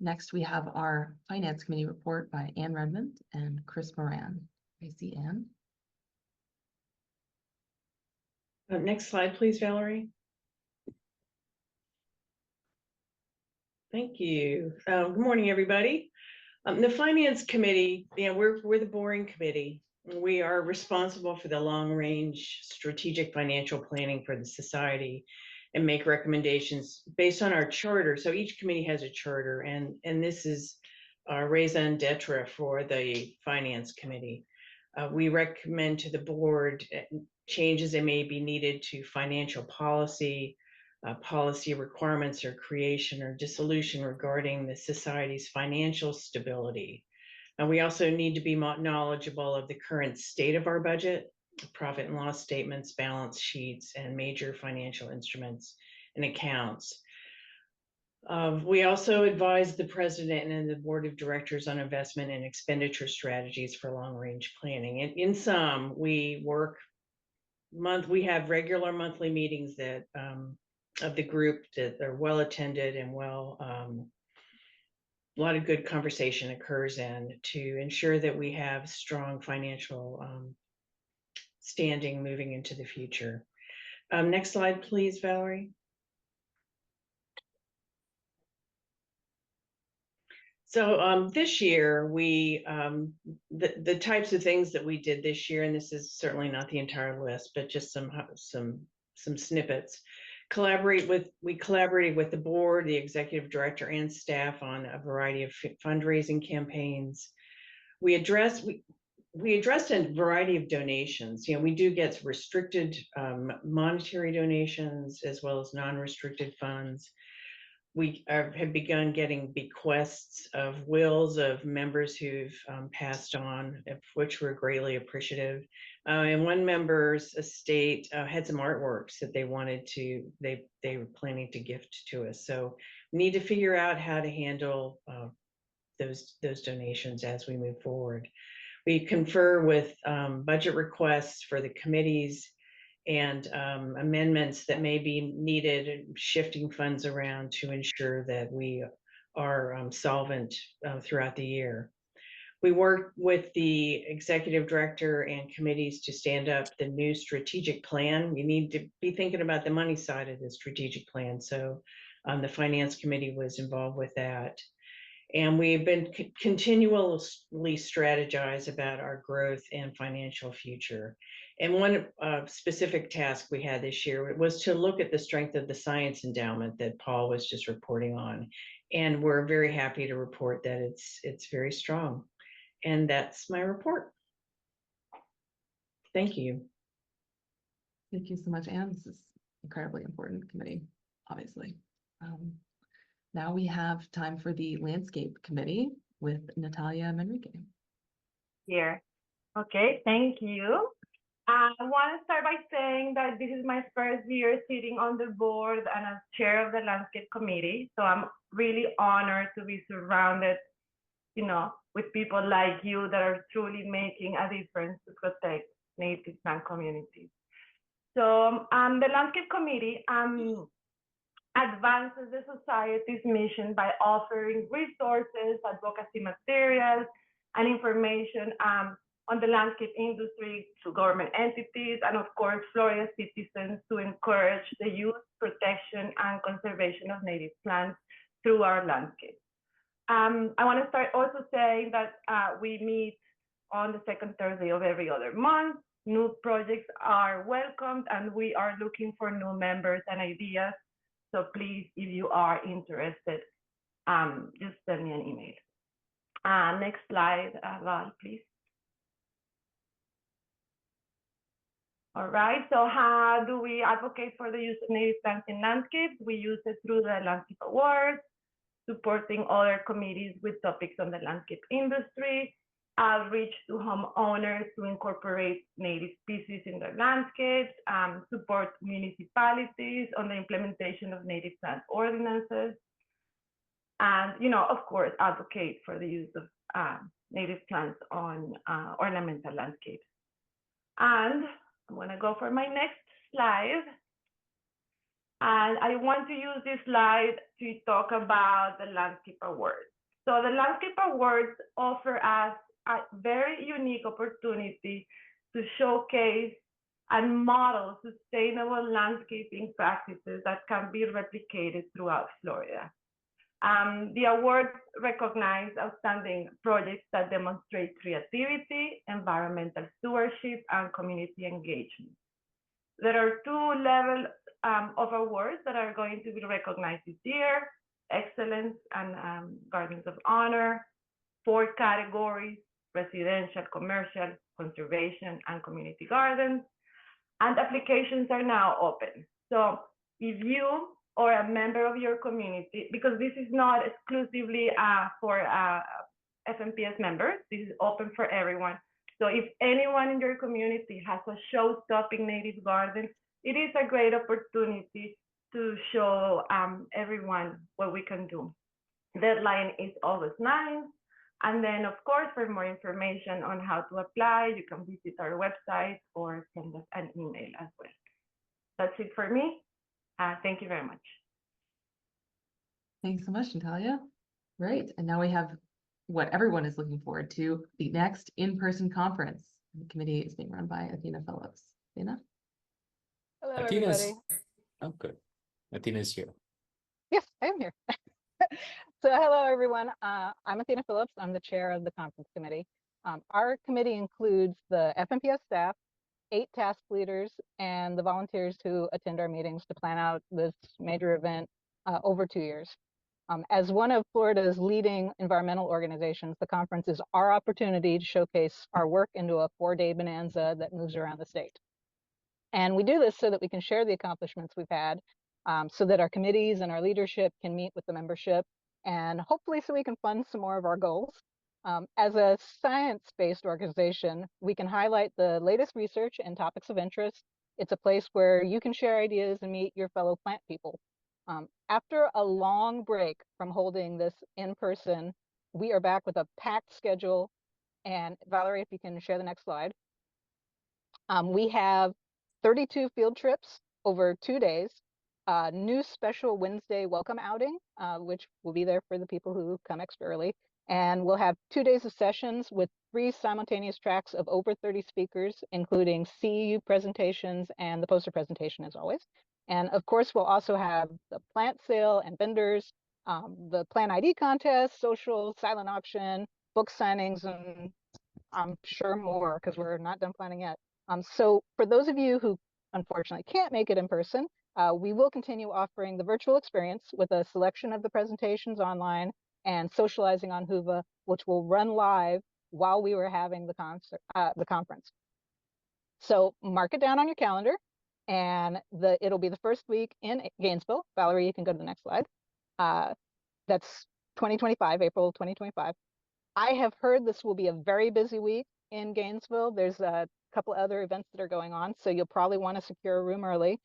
Next, we have our Finance Committee report by Anne Redmond and Chris Moran. I see Anne. Next slide, please, Valerie. Thank you. Good morning, everybody. The Finance Committee, we're the boring committee. We are responsible for the long-range strategic financial planning for the society and make recommendations based on our charter. So each committee has a charter, and this is our raison d'etre for the Finance Committee. We recommend to the board changes that may be needed to financial policy, policy requirements or creation or dissolution regarding the society's financial stability. And we also need to be knowledgeable of the current state of our budget, profit and loss statements, balance sheets, and major financial instruments and accounts. We also advise the president and the board of directors on investment and expenditure strategies for long-range planning. And in sum, we have regular monthly meetings that of the group that are well attended and a lot of good conversation occurs in to ensure that we have strong financial standing moving into the future. Next slide, please, Valerie. So this year, the types of things that we did this year, and this is certainly not the entire list, but just some snippets. We collaborated with the board, the executive director, and staff on a variety of fundraising campaigns. We addressed a variety of donations. You know, we do get restricted monetary donations as well as non-restricted funds. We have begun getting bequests of wills of members who've passed on, of which we're greatly appreciative. And one member's estate had some artworks that they were planning to gift to us. So we need to figure out how to handle those donations as we move forward. We confer with budget requests for the committees and amendments that may be needed, shifting funds around to ensure that we are solvent throughout the year. We work with the executive director and committees to stand up the new strategic plan. We need to be thinking about the money side of the strategic plan. So the finance committee was involved with that. And we've been continually strategize about our growth and financial future. And one specific task we had this year was to look at the strength of the science endowment that Paul was just reporting on. And we're very happy to report that it's very strong. And that's my report. Thank you. Thank you so much, Anne. This is incredibly important committee, obviously. Now we have time for the landscape committee with Natalia Manrique. Here. Okay, thank you. I want to start by saying that this is my first year sitting on the board and as chair of the landscape committee. So I'm really honored to be surrounded, you know, with people like you that are truly making a difference to protect native plant communities. So the landscape committee advances the society's mission by offering resources, advocacy materials, and information on the landscape industry to government entities and, of course, Florida citizens to encourage the use, protection, and conservation of native plants through our landscape. I want to start also saying that we meet on the second Thursday of every other month. New projects are welcomed, and we are looking for new members and ideas. So please, if you are interested, just send me an email. Next slide, Val, please. All right, so how do we advocate for the use of native plants in landscapes? We use it through the Landscape Awards, supporting other committees with topics on the landscape industry, outreach to homeowners to incorporate native species in their landscapes, support municipalities on the implementation of native plant ordinances, and, you know, of course, advocate for the use of native plants on ornamental landscapes. And I'm going to go for my next slide. And I want to use this slide to talk about the Landscape Awards. So the Landscape Awards offer us a very unique opportunity to showcase and model sustainable landscaping practices that can be replicated throughout Florida. The awards recognize outstanding projects that demonstrate creativity, environmental stewardship, and community engagement. There are 2 levels of awards that are going to be recognized this year: Excellence and Gardens of Honor, 4 categories: residential, commercial, conservation, and community gardens. And applications are now open. So if you or a member of your community, because this is not exclusively for FNPS members, this is open for everyone. So if anyone in your community has a show-stopping native garden, it is a great opportunity to show everyone what we can do. Deadline is August 9th. And then, of course, for more information on how to apply, you can visit our website or send us an email as well. That's it for me. Thank you very much. Thanks so much, Natalia. Right, and now we have what everyone is looking forward to, the next in-person conference. The committee is being run by Athena Phillips. Athena? Hello, Athena's, everybody. oh, good. Athena's here. Yes, I am here. So hello, everyone. I'm Athena Phillips. I'm the chair of the conference committee. Our committee includes the FNPS staff, 8 task leaders, and the volunteers who attend our meetings to plan out this major event over 2 years. As one of Florida's leading environmental organizations, the conference is our opportunity to showcase our work into a 4-day bonanza that moves around the state. And we do this so that we can share the accomplishments we've had, so that our committees and our leadership can meet with the membership, and hopefully so we can fund some more of our goals. As a science-based organization, we can highlight the latest research and topics of interest. It's a place where you can share ideas and meet your fellow plant people. After a long break from holding this in person, we are back with a packed schedule. And Valerie, if you can share the next slide. We have 32 field trips over 2 days, new special Wednesday welcome outing, which will be there for the people who come extra early. And we'll have 2 days of sessions with 3 simultaneous tracks of over 30 speakers, including CEU presentations and the poster presentation as always. And of course, we'll also have the plant sale and vendors, the plant ID contest, social, silent auction, book signings, and I'm sure more because we're not done planning yet. So for those of you who unfortunately can't make it in person, we will continue offering the virtual experience with a selection of the presentations online and socializing on Whova, which will run live while we were having the conference. So mark it down on your calendar, and it'll be the first week in Gainesville. Valerie, you can go to the next slide. That's 2025, April 2025. I have heard this will be a very busy week in Gainesville. There's a couple other events that are going on, so you'll probably want to secure a room early.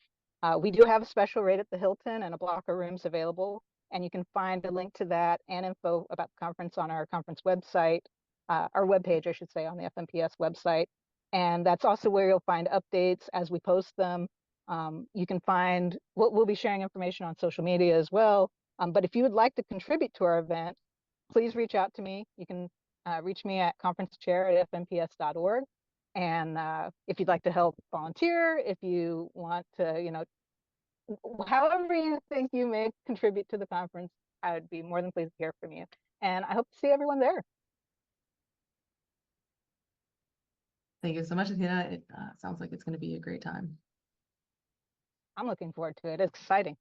We do have a special rate at the Hilton and a block of rooms available, and you can find a link to that and info about the conference on our conference website, our webpage, I should say, on the FNPS website. And that's also where you'll find updates as we post them. You can find, we'll be sharing information on social media as well. But if you would like to contribute to our event, please reach out to me. You can reach me at conferencechair@fnps.org. And if you'd like to help volunteer, if you want to, however you think you may contribute to the conference, I would be more than pleased to hear from you. And I hope to see everyone there. Thank you so much, Athena. It sounds like it's going to be a great time. I'm looking forward to it. It's exciting.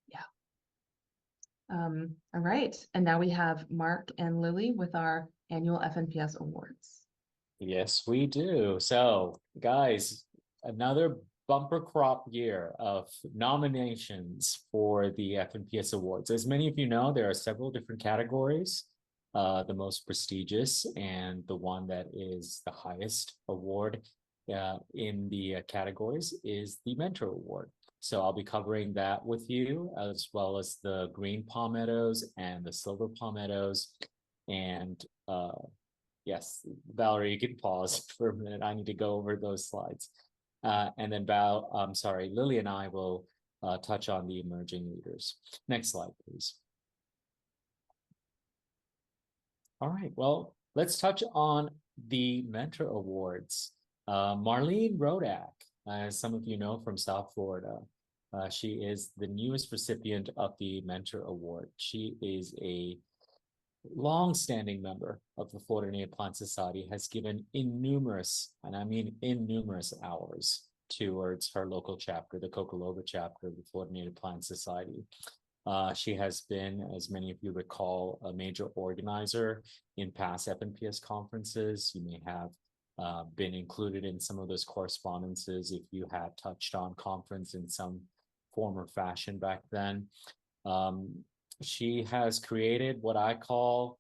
Yeah. All right. And now we have Mark and Lilly with our annual FNPS Awards. Yes, we do. So, guys, another bumper crop year of nominations for the FNPS Awards. As many of you know, there are several different categories. The most prestigious and the one that is the highest award in the categories is the Mentor Award. So I'll be covering that with you, as well as the green palmettos and the silver palmettos. And yes, Valerie, you can pause for a minute. I need to go over those slides. And then Lilly and I will touch on the emerging leaders. Next slide, please. All right, well, let's touch on the Mentor Awards. Marlene Rodak, as some of you know from South Florida, she is the newest recipient of the Mentor Award. She is a long-standing member of the Florida Native Plant Society, has given innumerous, and I mean innumerous hours towards her local chapter, the Cocoloba chapter of the Florida Native Plant Society. She has been, as many of you recall, a major organizer in past FNPS conferences. You may have been included in some of those correspondences if you had touched on conference in some form or fashion back then. She has created what I call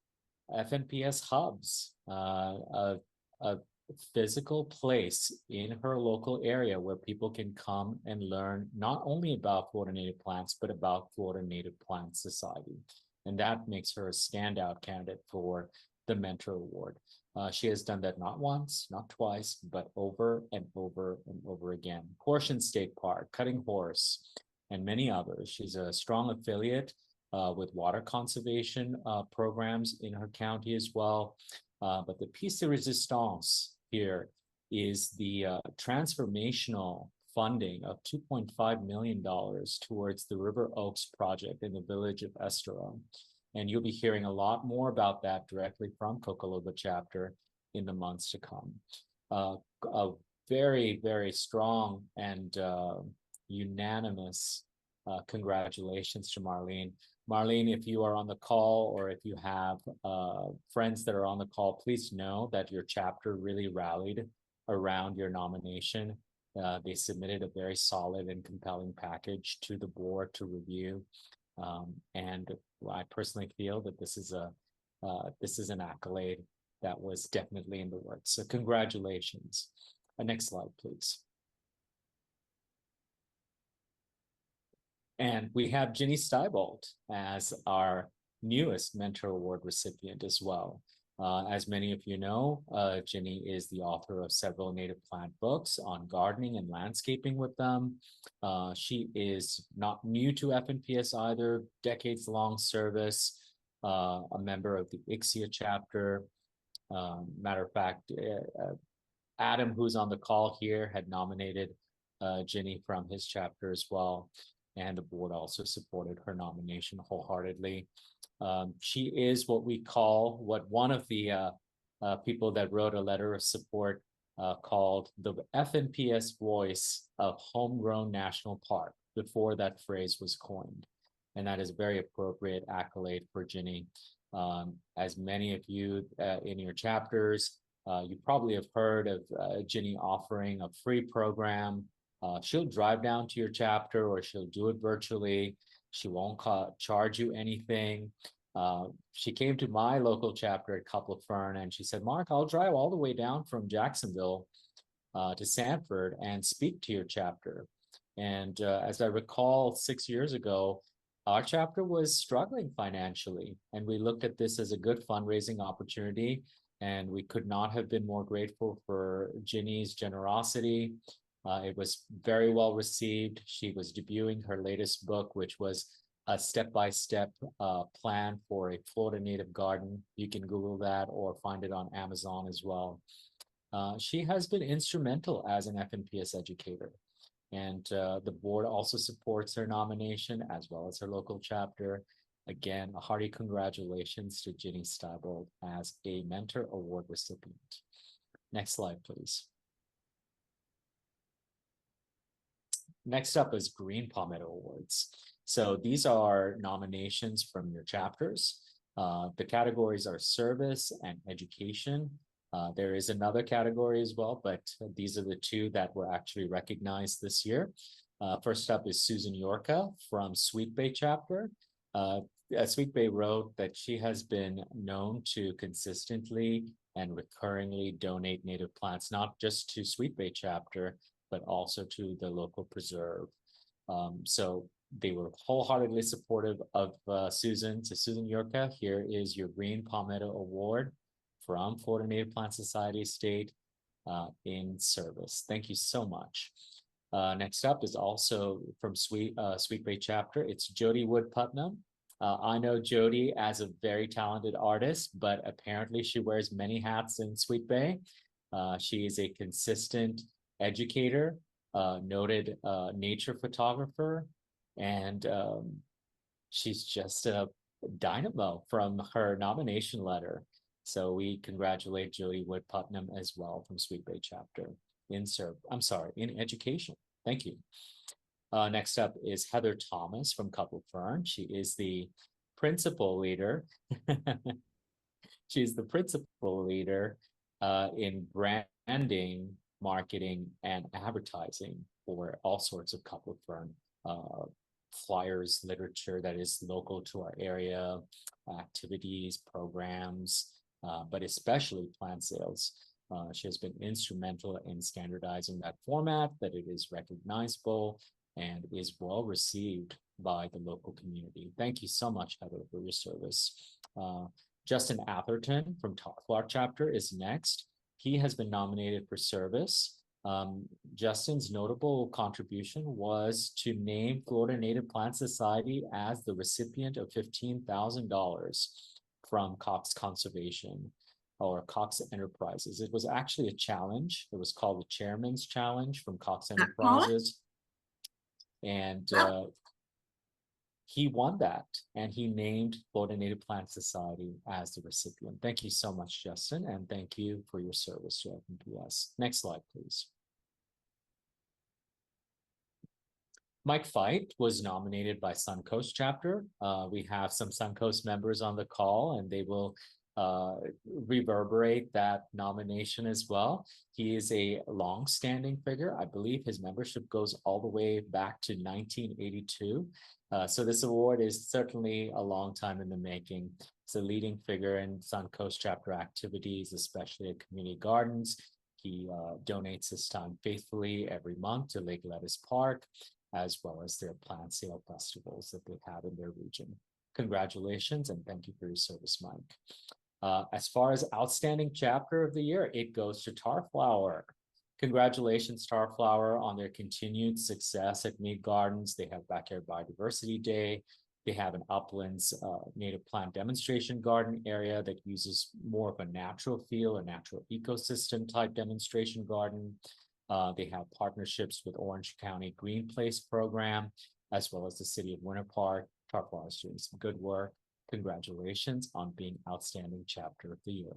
FNPS hubs, a physical place in her local area where people can come and learn not only about Florida native plants, but about Florida Native Plant Society. And that makes her a standout candidate for the Mentor Award. She has done that not once, not twice, but over and over and over again. Portion State Park, Cutting Horse, and many others. She's a strong affiliate with water conservation programs in her county as well. But the piece de resistance here is the transformational funding of $2.5 million towards the River Oaks project in the village of Estero. And you'll be hearing a lot more about that directly from Cocoloba chapter in the months to come. A very, very strong and unanimous congratulations to Marlene. Marlene, if you are on the call or if you have friends that are on the call, please know that your chapter really rallied around your nomination. They submitted a very solid and compelling package to the board to review. And I personally feel that this is an accolade that was definitely in the works. So congratulations. Next slide, please. And we have Ginny Steibold as our newest Mentor Award recipient as well. As many of you know, Ginny is the author of several native plant books on gardening and landscaping with them. She is not new to FNPS either, decades-long service, a member of the ICSIA chapter. Matter of fact, Adam, who's on the call here, had nominated Ginny from his chapter as well. And the board also supported her nomination wholeheartedly. She is what one of the people that wrote a letter of support called the FNPS voice of homegrown national park before that phrase was coined. And that is a very appropriate accolade for Ginny. As many of you in your chapters, you probably have heard of Ginny offering a free program. She'll drive down to your chapter or she'll do it virtually. She won't charge you anything. She came to my local chapter at Couple Fern and she said, Mark, I'll drive all the way down from Jacksonville to Sanford and speak to your chapter. And as I recall, 6 years ago, our chapter was struggling financially. And we looked at this as a good fundraising opportunity. And we could not have been more grateful for Ginny's generosity. It was very well received. She was debuting her latest book, which was a step-by-step plan for a Florida native garden. You can Google that or find it on Amazon as well. She has been instrumental as an FNPS educator. And the board also supports her nomination as well as her local chapter. Again, a hearty congratulations to Ginny Steibold as a Mentor Award recipient. Next slide, please. Next up is Green Palmetto Awards. So these are nominations from your chapters. The categories are service and education. There is another category as well, but these are the two that were actually recognized this year. First up is Susan Yorka from Sweet Bay chapter. Sweet Bay wrote that she has been known to consistently and recurringly donate native plants, not just to Sweet Bay chapter, but also to the local preserve. So they were wholeheartedly supportive of Susan. So Susan Yorka, here is your Green Palmetto Award from Florida Native Plant Society State in service. Thank you so much. Next up is also from Sweet Bay chapter. It's Jody Wood Putnam. I know Jody as a very talented artist, but apparently she wears many hats in Sweet Bay. She is a consistent educator, noted nature photographer, and she's just a dynamo from her nomination letter. So we congratulate Jody Wood Putnam as well from Sweet Bay chapter in education. Thank you. Next up is Heather Thomas from Couple Fern. She is the principal leader. She's the principal leader in branding, marketing, and advertising for all sorts of Couple Fern flyers, literature that is local to our area, activities, programs, but especially plant sales. She has been instrumental in standardizing that format, that it is recognizable and is well received by the local community. Thank you so much, Heather, for your service. Justin Atherton from Florida chapter is next. He has been nominated for service. Justin's notable contribution was to name Florida Native Plant Society as the recipient of $15,000 from Cox Conservation or Cox Enterprises. It was actually a challenge. It was called the Chairman's Challenge from Cox Enterprises. And he won that, and he named Florida Native Plant Society as the recipient. Thank you so much, Justin, and thank you for your service to FNPS. Next slide, please. Mike Fight was nominated by Suncoast chapter. We have some Suncoast members on the call, and they will reverberate that nomination as well. He is a long-standing figure. I believe his membership goes all the way back to 1982. So this award is certainly a long time in the making. It's a leading figure in Suncoast chapter activities, especially at community gardens. He donates his time faithfully every month to Lake Lettuce Park, as well as their plant sale festivals that they have in their region. Congratulations, and thank you for your service, Mike. As far as outstanding chapter of the year, it goes to Tarflower. Congratulations, Tarflower, on their continued success at Mead Gardens. They have Backyard Biodiversity Day. They have an Uplands native plant demonstration garden area that uses more of a natural feel, a natural ecosystem type demonstration garden. They have partnerships with Orange County Green Place program, as well as the city of Winter Park. Tarflower is doing some good work. Congratulations on being outstanding chapter of the year.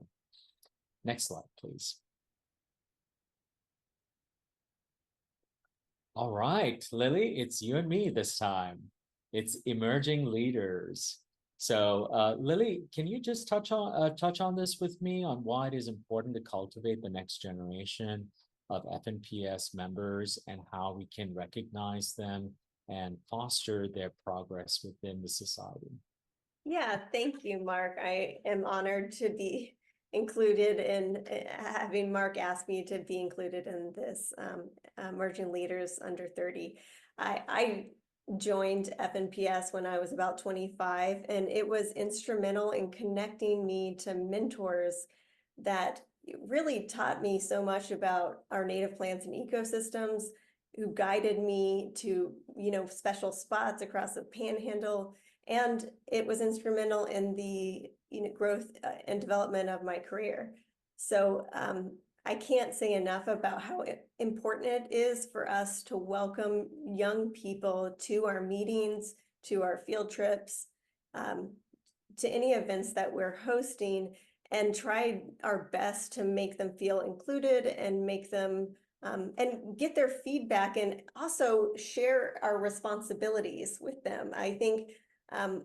Next slide, please. All right, Lily, it's you and me this time. It's emerging leaders. So Lily, can you just touch on this with me on why it is important to cultivate the next generation of FNPS members and how we can recognize them and foster their progress within the society? Yeah, thank you, Mark. I am honored to be included in having Mark ask me to be included in this Emerging Leaders Under 30. I joined FNPS when I was about 25, and it was instrumental in connecting me to mentors that really taught me so much about our native plants and ecosystems, who guided me to, special spots across the panhandle. And it was instrumental in the growth and development of my career. So I can't say enough about how important it is for us to welcome young people to our meetings, to our field trips, to any events that we're hosting, and try our best to make them feel included and make them and get their feedback, and also share our responsibilities with them. I think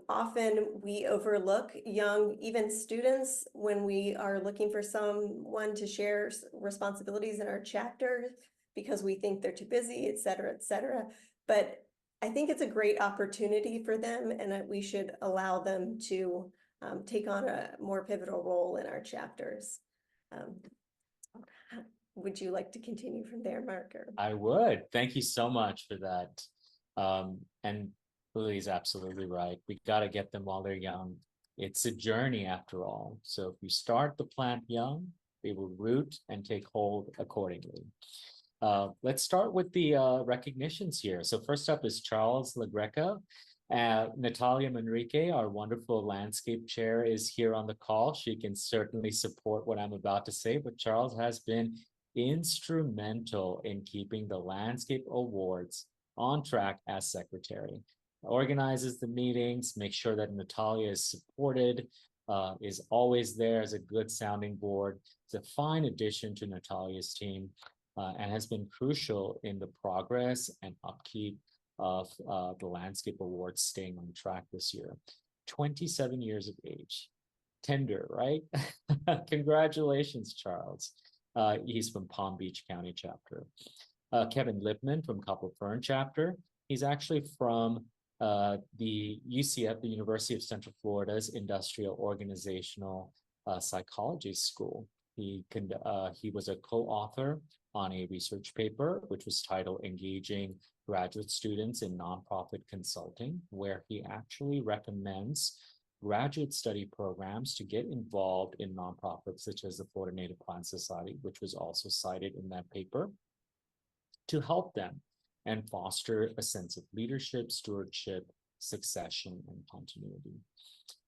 often we overlook young, even students, when we are looking for someone to share responsibilities in our chapter because we think they're too busy, et cetera, et cetera. But I think it's a great opportunity for them, and we should allow them to take on a more pivotal role in our chapters. Would you like to continue from there, Mark? Or? I would. Thank you so much for that. And Lily's absolutely right. We got to get them while they're young. It's a journey after all. So if you start the plant young, they will root and take hold accordingly. Let's start with the recognitions here. So first up is Charles LaGreca. Natalia Manrique, our wonderful landscape chair, is here on the call. She can certainly support what I'm about to say, but Charles has been instrumental in keeping the landscape awards on track as secretary. Organizes the meetings, makes sure that Natalia is supported, is always there as a good sounding board. It's a fine addition to Natalia's team, and has been crucial in the progress and upkeep of the landscape awards staying on track this year. 27 years of age. Tender, right? Congratulations, Charles. He's from Palm Beach County chapter. Kevin Lipman from Copper Fern chapter. He's actually from the UCF, the University of Central Florida's Industrial Organizational Psychology School. He was a co-author on a research paper, which was titled Engaging Graduate Students in Nonprofit Consulting, where he actually recommends graduate study programs to get involved in nonprofits such as the Florida Native Plant Society, which was also cited in that paper, to help them and foster a sense of leadership, stewardship, succession, and continuity.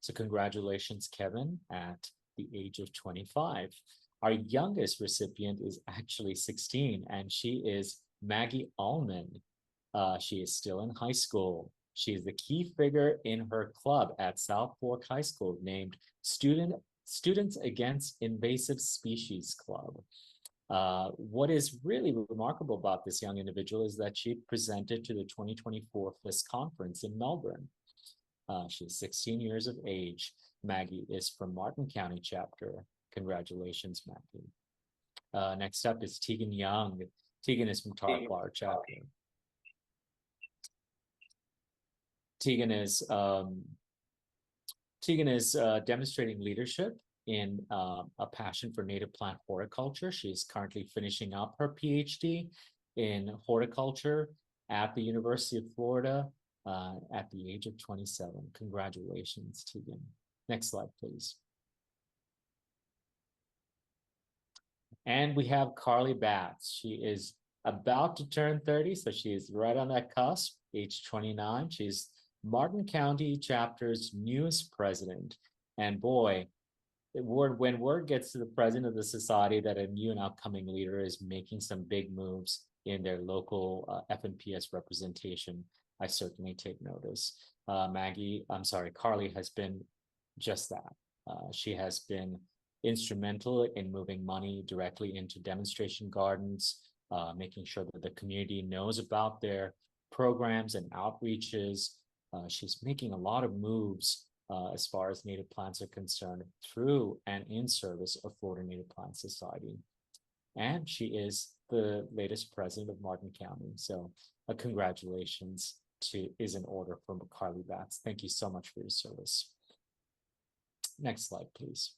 So congratulations, Kevin, at the age of 25. Our youngest recipient is actually 16, and she is Maggie Allman. She is still in high school. She is the key figure in her club at South Fork High School named Students Against Invasive Species Club. What is really remarkable about this young individual is that she presented to the 2024 FIS conference in Melbourne. She's 16 years of age. Maggie is from Martin County chapter. Congratulations, Maggie. Next up is Tegan Young. Tegan is from Tarkwa chapter. Tegan is demonstrating leadership in a passion for native plant horticulture. She's currently finishing up her PhD in horticulture at the University of Florida at the age of 27. Congratulations, Tegan. Next slide, please. And we have Carly Batts. She is about to turn 30, so she is right on that cusp, age 29. She's Martin County chapter's newest president. And boy, when word gets to the president of the society that a new and upcoming leader is making some big moves in their local FNPS representation, I certainly take notice. Carly has been just that. She has been instrumental in moving money directly into demonstration gardens, making sure that the community knows about their programs and outreaches. She's making a lot of moves as far as native plants are concerned through and in service of Florida Native Plant Society. And she is the latest president of Martin County. So congratulations is in order from Carly Batts. Thank you so much for your service. Next slide, please.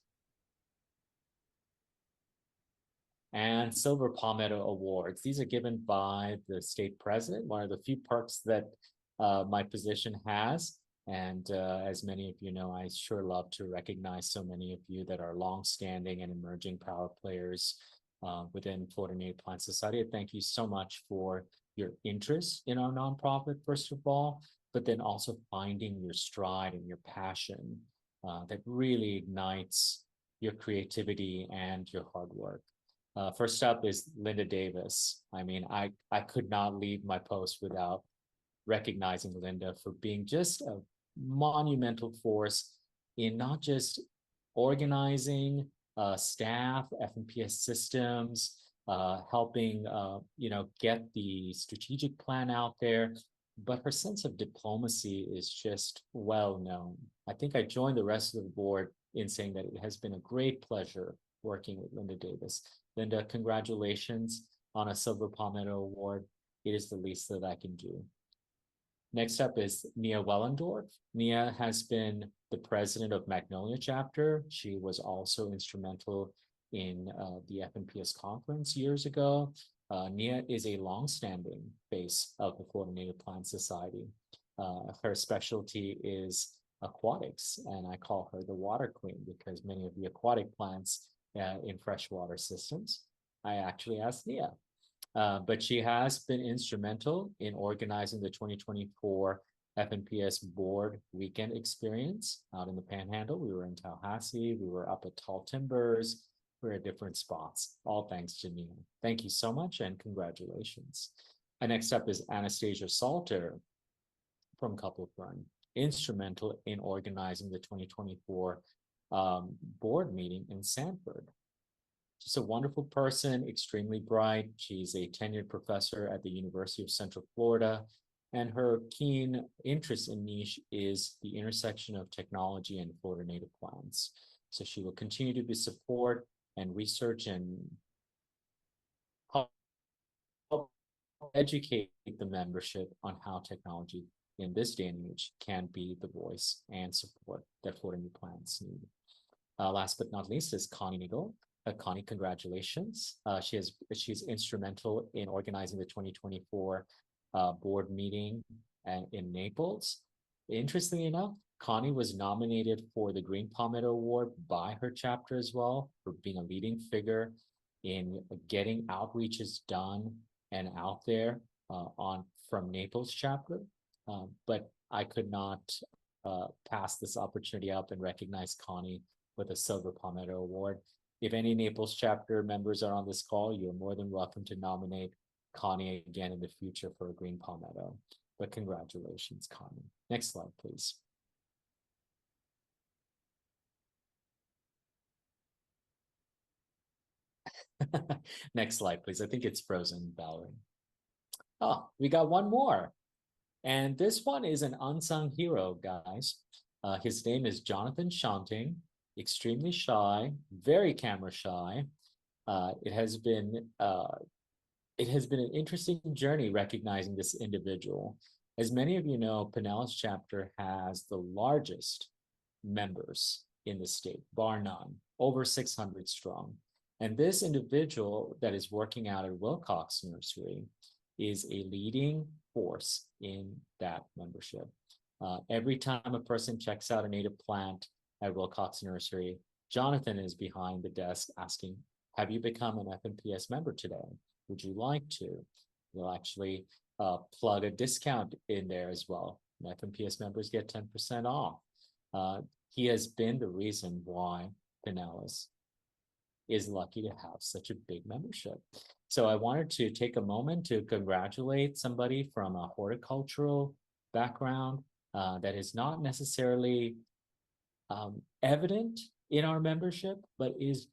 And Silver Palmetto Awards. These are given by the state president, one of the few perks that my position has. And as many of you know, I sure love to recognize so many of you that are longstanding and emerging power players within Florida Native Plant Society. Thank you so much for your interest in our nonprofit, first of all, but then also finding your stride and your passion that really ignites your creativity and your hard work. First up is Lynda Davis. I mean, I could not leave my post without recognizing Lynda for being just a monumental force in not just organizing staff, FNPS systems, helping get the strategic plan out there, but her sense of diplomacy is just well known. I think I joined the rest of the board in saying that it has been a great pleasure working with Lynda Davis. Lynda, congratulations on a Silver Palmetto Award. It is the least that I can do. Next up is Nia Wellendorf. Nia has been the president of Magnolia chapter. She was also instrumental in the FNPS conference years ago. Nia is a longstanding face of the Florida Native Plant Society. Her specialty is aquatics, and I call her the water queen because many of the aquatic plants in freshwater systems, I actually asked Nia. But she has been instrumental in organizing the 2024 FNPS board weekend experience out in the Panhandle. We were in Tallahassee, we were up at Tall Timbers, we were at different spots, all thanks to Nia. Thank you so much and congratulations. And next up is Anastasia Salter from Couple Fern, instrumental in organizing the 2024 board meeting in Sanford. She's a wonderful person, extremely bright. She's a tenured professor at the University of Central Florida, and her keen interest and niche is the intersection of technology and Florida native plants. So she will continue to be support and research and help educate the membership on how technology in this day and age can be the voice and support that Florida New Plants need. Last but not least is Connie Nigel. Connie, congratulations. She's instrumental in organizing the 2024 board meeting in Naples. Interestingly enough, Connie was nominated for the Green Palmetto Award by her chapter as well for being a leading figure in getting outreaches done and out there from Naples chapter. But I could not pass this opportunity up and recognize Connie with a Silver Palmetto Award. If any Naples chapter members are on this call, you're more than welcome to nominate Connie again in the future for a Green Palmetto. But congratulations, Connie. Next slide, please. Next slide, please. I think it's frozen, Valerie. Oh, we got one more. And this one is an unsung hero, guys. His name is Jonathan Shanting, extremely shy, very camera shy. It has been an interesting journey recognizing this individual. As many of you know, Pinellas chapter has the largest members in the state, bar none, over 600 strong. And this individual that is working out at Wilcox Nursery is a leading force in that membership. Every time a person checks out a native plant at Wilcox Nursery, Jonathan is behind the desk asking, have you become an FNPS member today? Would you like to? We'll actually plug a discount in there as well. FNPS members get 10% off. He has been the reason why Pinellas is lucky to have such a big membership. So I wanted to take a moment to congratulate somebody from a horticultural background that is not necessarily evident in our membership, but is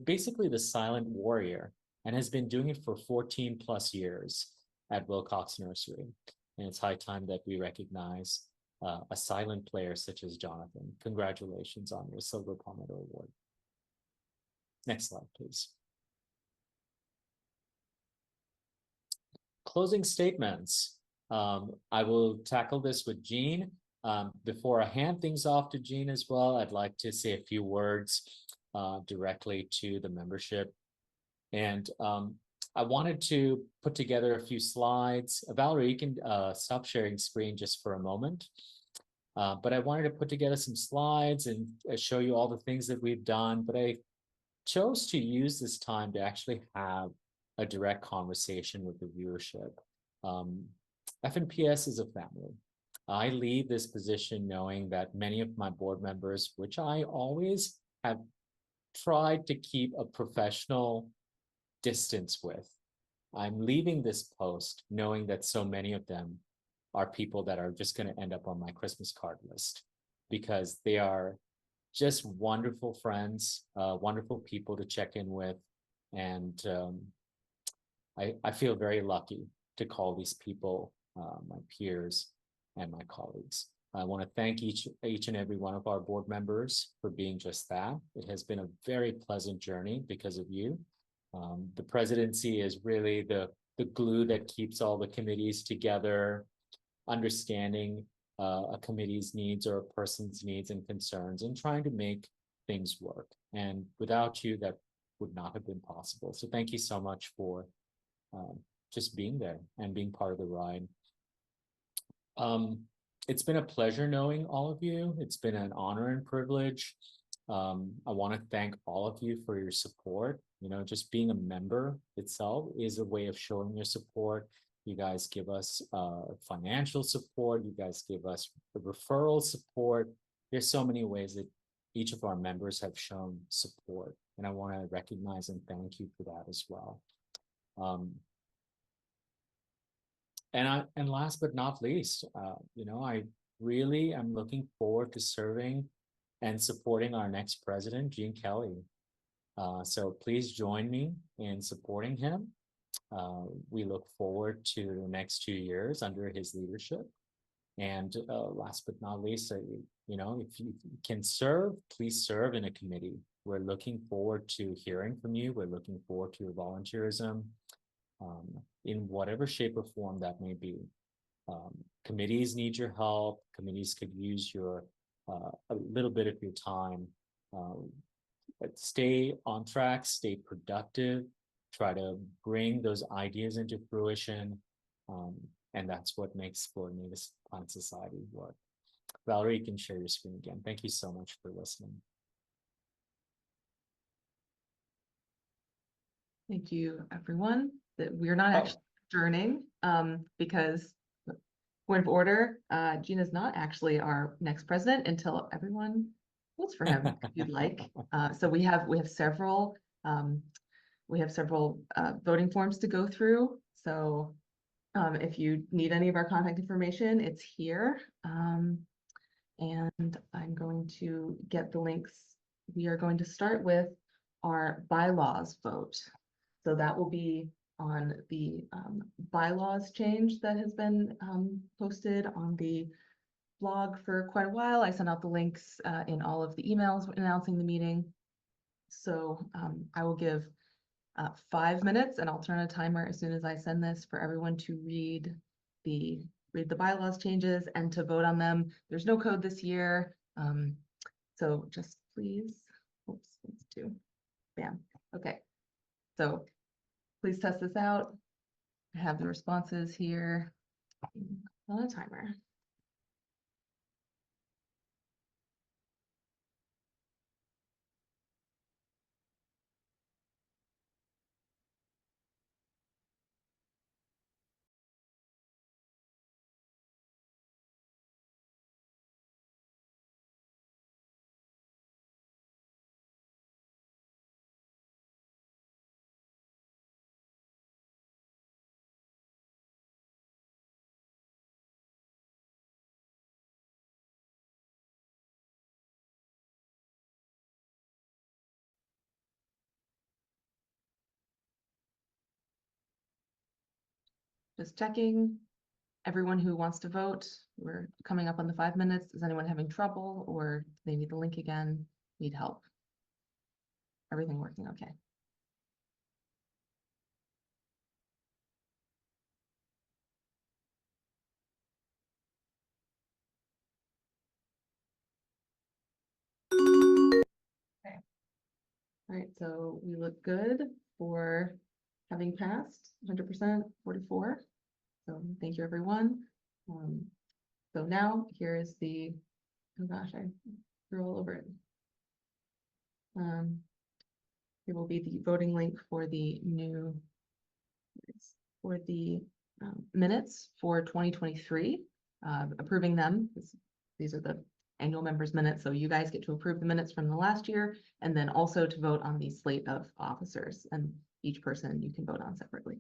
basically the silent warrior and has been doing it for 14 plus years at Wilcox Nursery. And it's high time that we recognize a silent player such as Jonathan. Congratulations on your Silver Palmetto Award. Next slide, please. Closing statements. I will tackle this with Jean. Before I hand things off to Jean as well, I'd like to say a few words directly to the membership. And I wanted to put together a few slides. Valerie, you can stop sharing screen just for a moment. But I wanted to put together some slides and show you all the things that we've done. But I chose to use this time to actually have a direct conversation with the viewership. FNPS is a family. I leave this position knowing that many of my board members, which I always have tried to keep a professional distance with, I'm leaving this post knowing that so many of them are people that are just going to end up on my Christmas card list because they are just wonderful friends, wonderful people to check in with. And I feel very lucky to call these people my peers and my colleagues. I want to thank each and every one of our board members for being just that. It has been a very pleasant journey because of you. The presidency is really the glue that keeps all the committees together, understanding a committee's needs or a person's needs and concerns and trying to make things work. And without you, that would not have been possible. So thank you so much for just being there and being part of the ride. It's been a pleasure knowing all of you. It's been an honor and privilege. I want to thank all of you for your support. You know, just being a member itself is a way of showing your support. You guys give us financial support. You guys give us referral support. There's so many ways that each of our members have shown support. And I want to recognize and thank you for that as well. And last but not least, you know, I really am looking forward to serving and supporting our next president, Gene Kelly. So please join me in supporting him. We look forward to the next 2 years under his leadership. And last but not least, you know, if you can serve, please serve in a committee. We're looking forward to hearing from you. We're looking forward to your volunteerism in whatever shape or form that may be. Committees need your help. Committees could use your a little bit of your time. but stay on track, stay productive, try to bring those ideas into fruition. And that's what makes Florida Native Plant Society work. Valerie, you can share your screen again. Thank you so much for listening. Thank you, everyone. That we're not actually adjourning because point of order, Gina's not actually our next president until everyone votes for him, if you'd like. So we have several voting forms to go through. So if you need any of our contact information, it's here. And I'm going to get the links. We are going to start with our bylaws vote. So that will be on the bylaws change that has been posted on the blog for quite a while. I sent out the links in all of the emails announcing the meeting. So I will give 5 minutes, and I'll turn a timer as soon as I send this for everyone to read the bylaws changes and to vote on them. There's no code this year. So just please, oops, let's do, bam. Okay, so please test this out. I have the responses here on a timer. Just checking. Everyone who wants to vote, we're coming up on the 5 minutes. Is anyone having trouble, or do they need the link again? Need help? Everything working okay? Okay. All right, so we look good for having passed 100%, 44. So thank you, everyone. So now here is the, oh gosh, I threw all over it. Here will be the voting link for the new, for the minutes for 2023, approving them. These are the annual members minutes. So you guys get to approve the minutes from the last year, and then also to vote on the slate of officers, and each person you can vote on separately.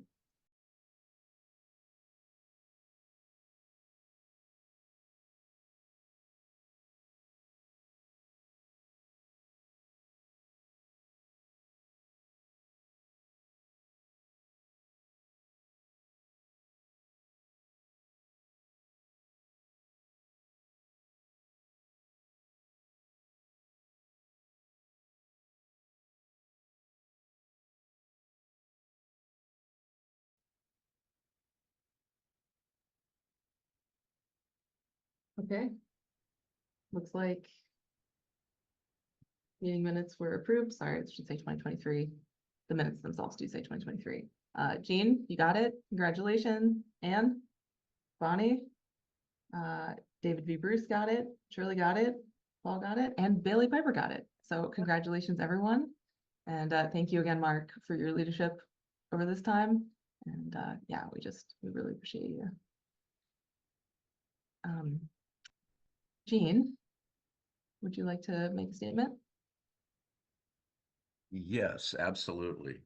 Okay. Looks like meeting minutes were approved. Sorry, it should say 2023. The minutes themselves do say 2023. Jean, you got it. Congratulations. Anne, Bonnie, David V. Bruce got it. Shirley got it. Paul got it. And Bailey Piper got it. So congratulations, everyone. And thank you again, Mark, for your leadership over this time. And yeah, we really appreciate you. Jean, would you like to make a statement? Yes, absolutely.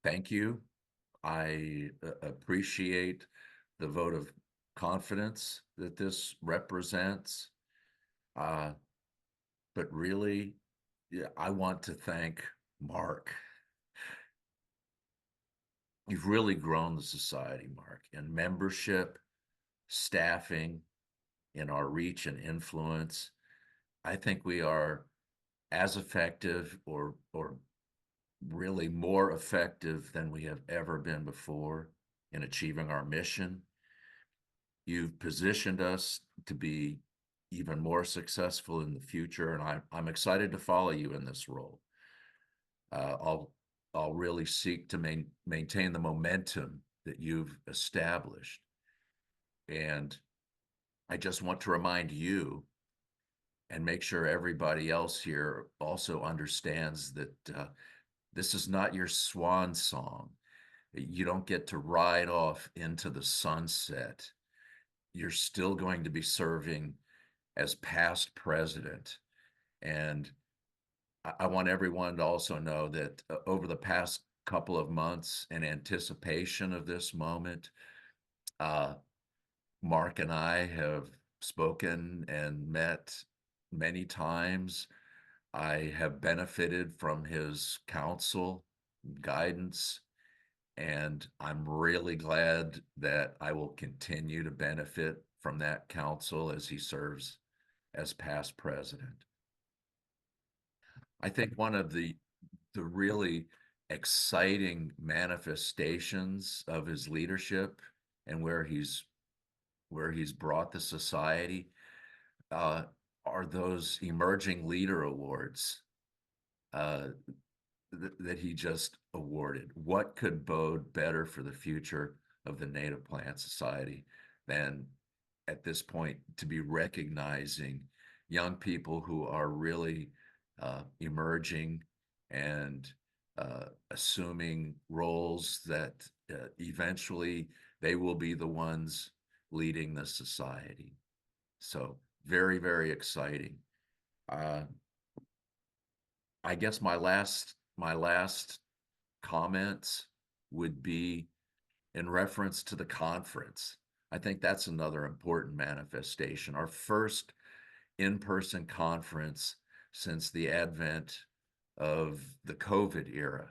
Thank you. I appreciate the vote of confidence that this represents. But really, yeah, I want to thank Mark. You've really grown the society, Mark, in membership, staffing, in our reach and influence. I think we are as effective or really more effective than we have ever been before in achieving our mission. You've positioned us to be even more successful in the future, and I'm excited to follow you in this role. I'll really seek to maintain the momentum that you've established. And I just want to remind you and make sure everybody else here also understands that this is not your swan song. You don't get to ride off into the sunset. You're still going to be serving as past president. And I want everyone to also know that over the past couple of months, in anticipation of this moment, Mark and I have spoken and met many times. I have benefited from his counsel, guidance, and I'm really glad that I will continue to benefit from that counsel as he serves as past president. I think one of the really exciting manifestations of his leadership and where he's brought the society are those emerging leader awards that he just awarded. What could bode better for the future of the Native Plant Society than at this point to be recognizing young people who are really emerging and assuming roles that eventually they will be the ones leading the society. So very, very exciting. I guess my last comments would be in reference to the conference. I think that's another important manifestation. Our first in-person conference since the advent of the COVID era.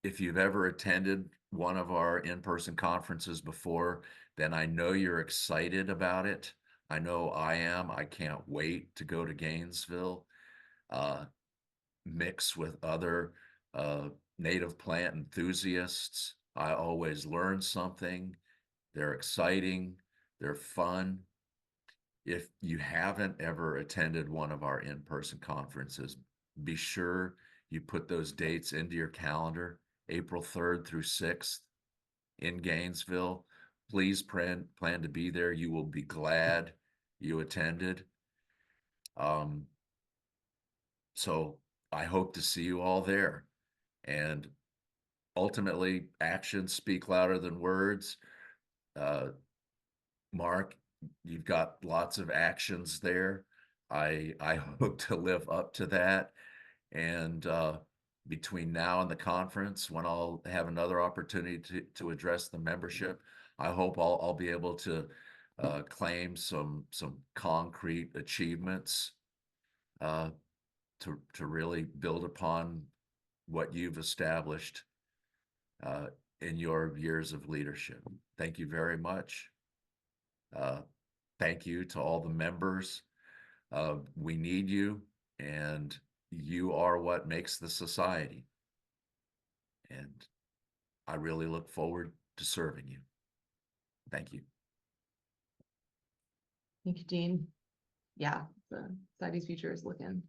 If you've ever attended one of our in-person conferences before, then I know you're excited about it. I know I am. I can't wait to go to Gainesville, mix with other native plant enthusiasts. I always learn something. They're exciting. They're fun. If you haven't ever attended one of our in-person conferences, be sure you put those dates into your calendar, April 3rd through 6th in Gainesville. Please plan to be there. You will be glad you attended. So I hope to see you all there. And ultimately, actions speak louder than words. Mark, you've got lots of actions there. I hope to live up to that. And between now and the conference, when I'll have another opportunity to address the membership, I hope I'll be able to claim some concrete achievements to really build upon what you've established in your years of leadership. Thank you very much. Thank you to all the members. We need you, and you are what makes the society. And I really look forward to serving you. Thank you. Thank you, Dean. Yeah, the society's future is looking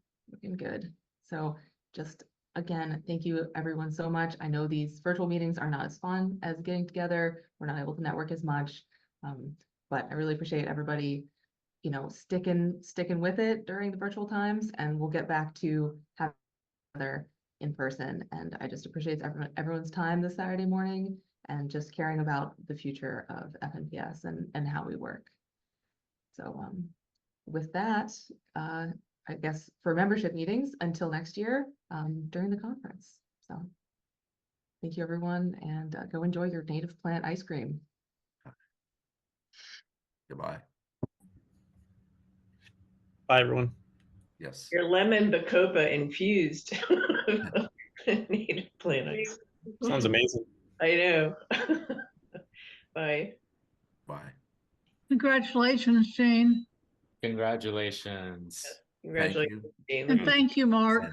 good. So just again, thank you everyone so much. I know these virtual meetings are not as fun as getting together. We're not able to network as much, but I really appreciate everybody, sticking with it during the virtual times, and we'll get back to having together in person. And I just appreciate everyone's time this Saturday morning and just caring about the future of FNPS and how we work. So with that, I guess for membership meetings until next year during the conference. So thank you everyone, and go enjoy your native plant ice cream. Goodbye. Bye, everyone. Yes. Your lemon bacopa infused native plant ice. Sounds amazing. I know. Bye. Bye. Congratulations, Jane. Congratulations. Congratulations, Jane. And thank you, Mark.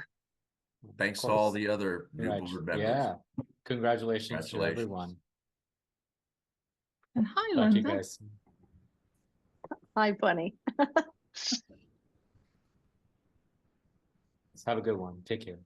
And thanks to all the other new board members. Yeah. Congratulations to everyone. And hi, Talk to you Lynda. guys. Hi, Bunny. Have a good one. Take care.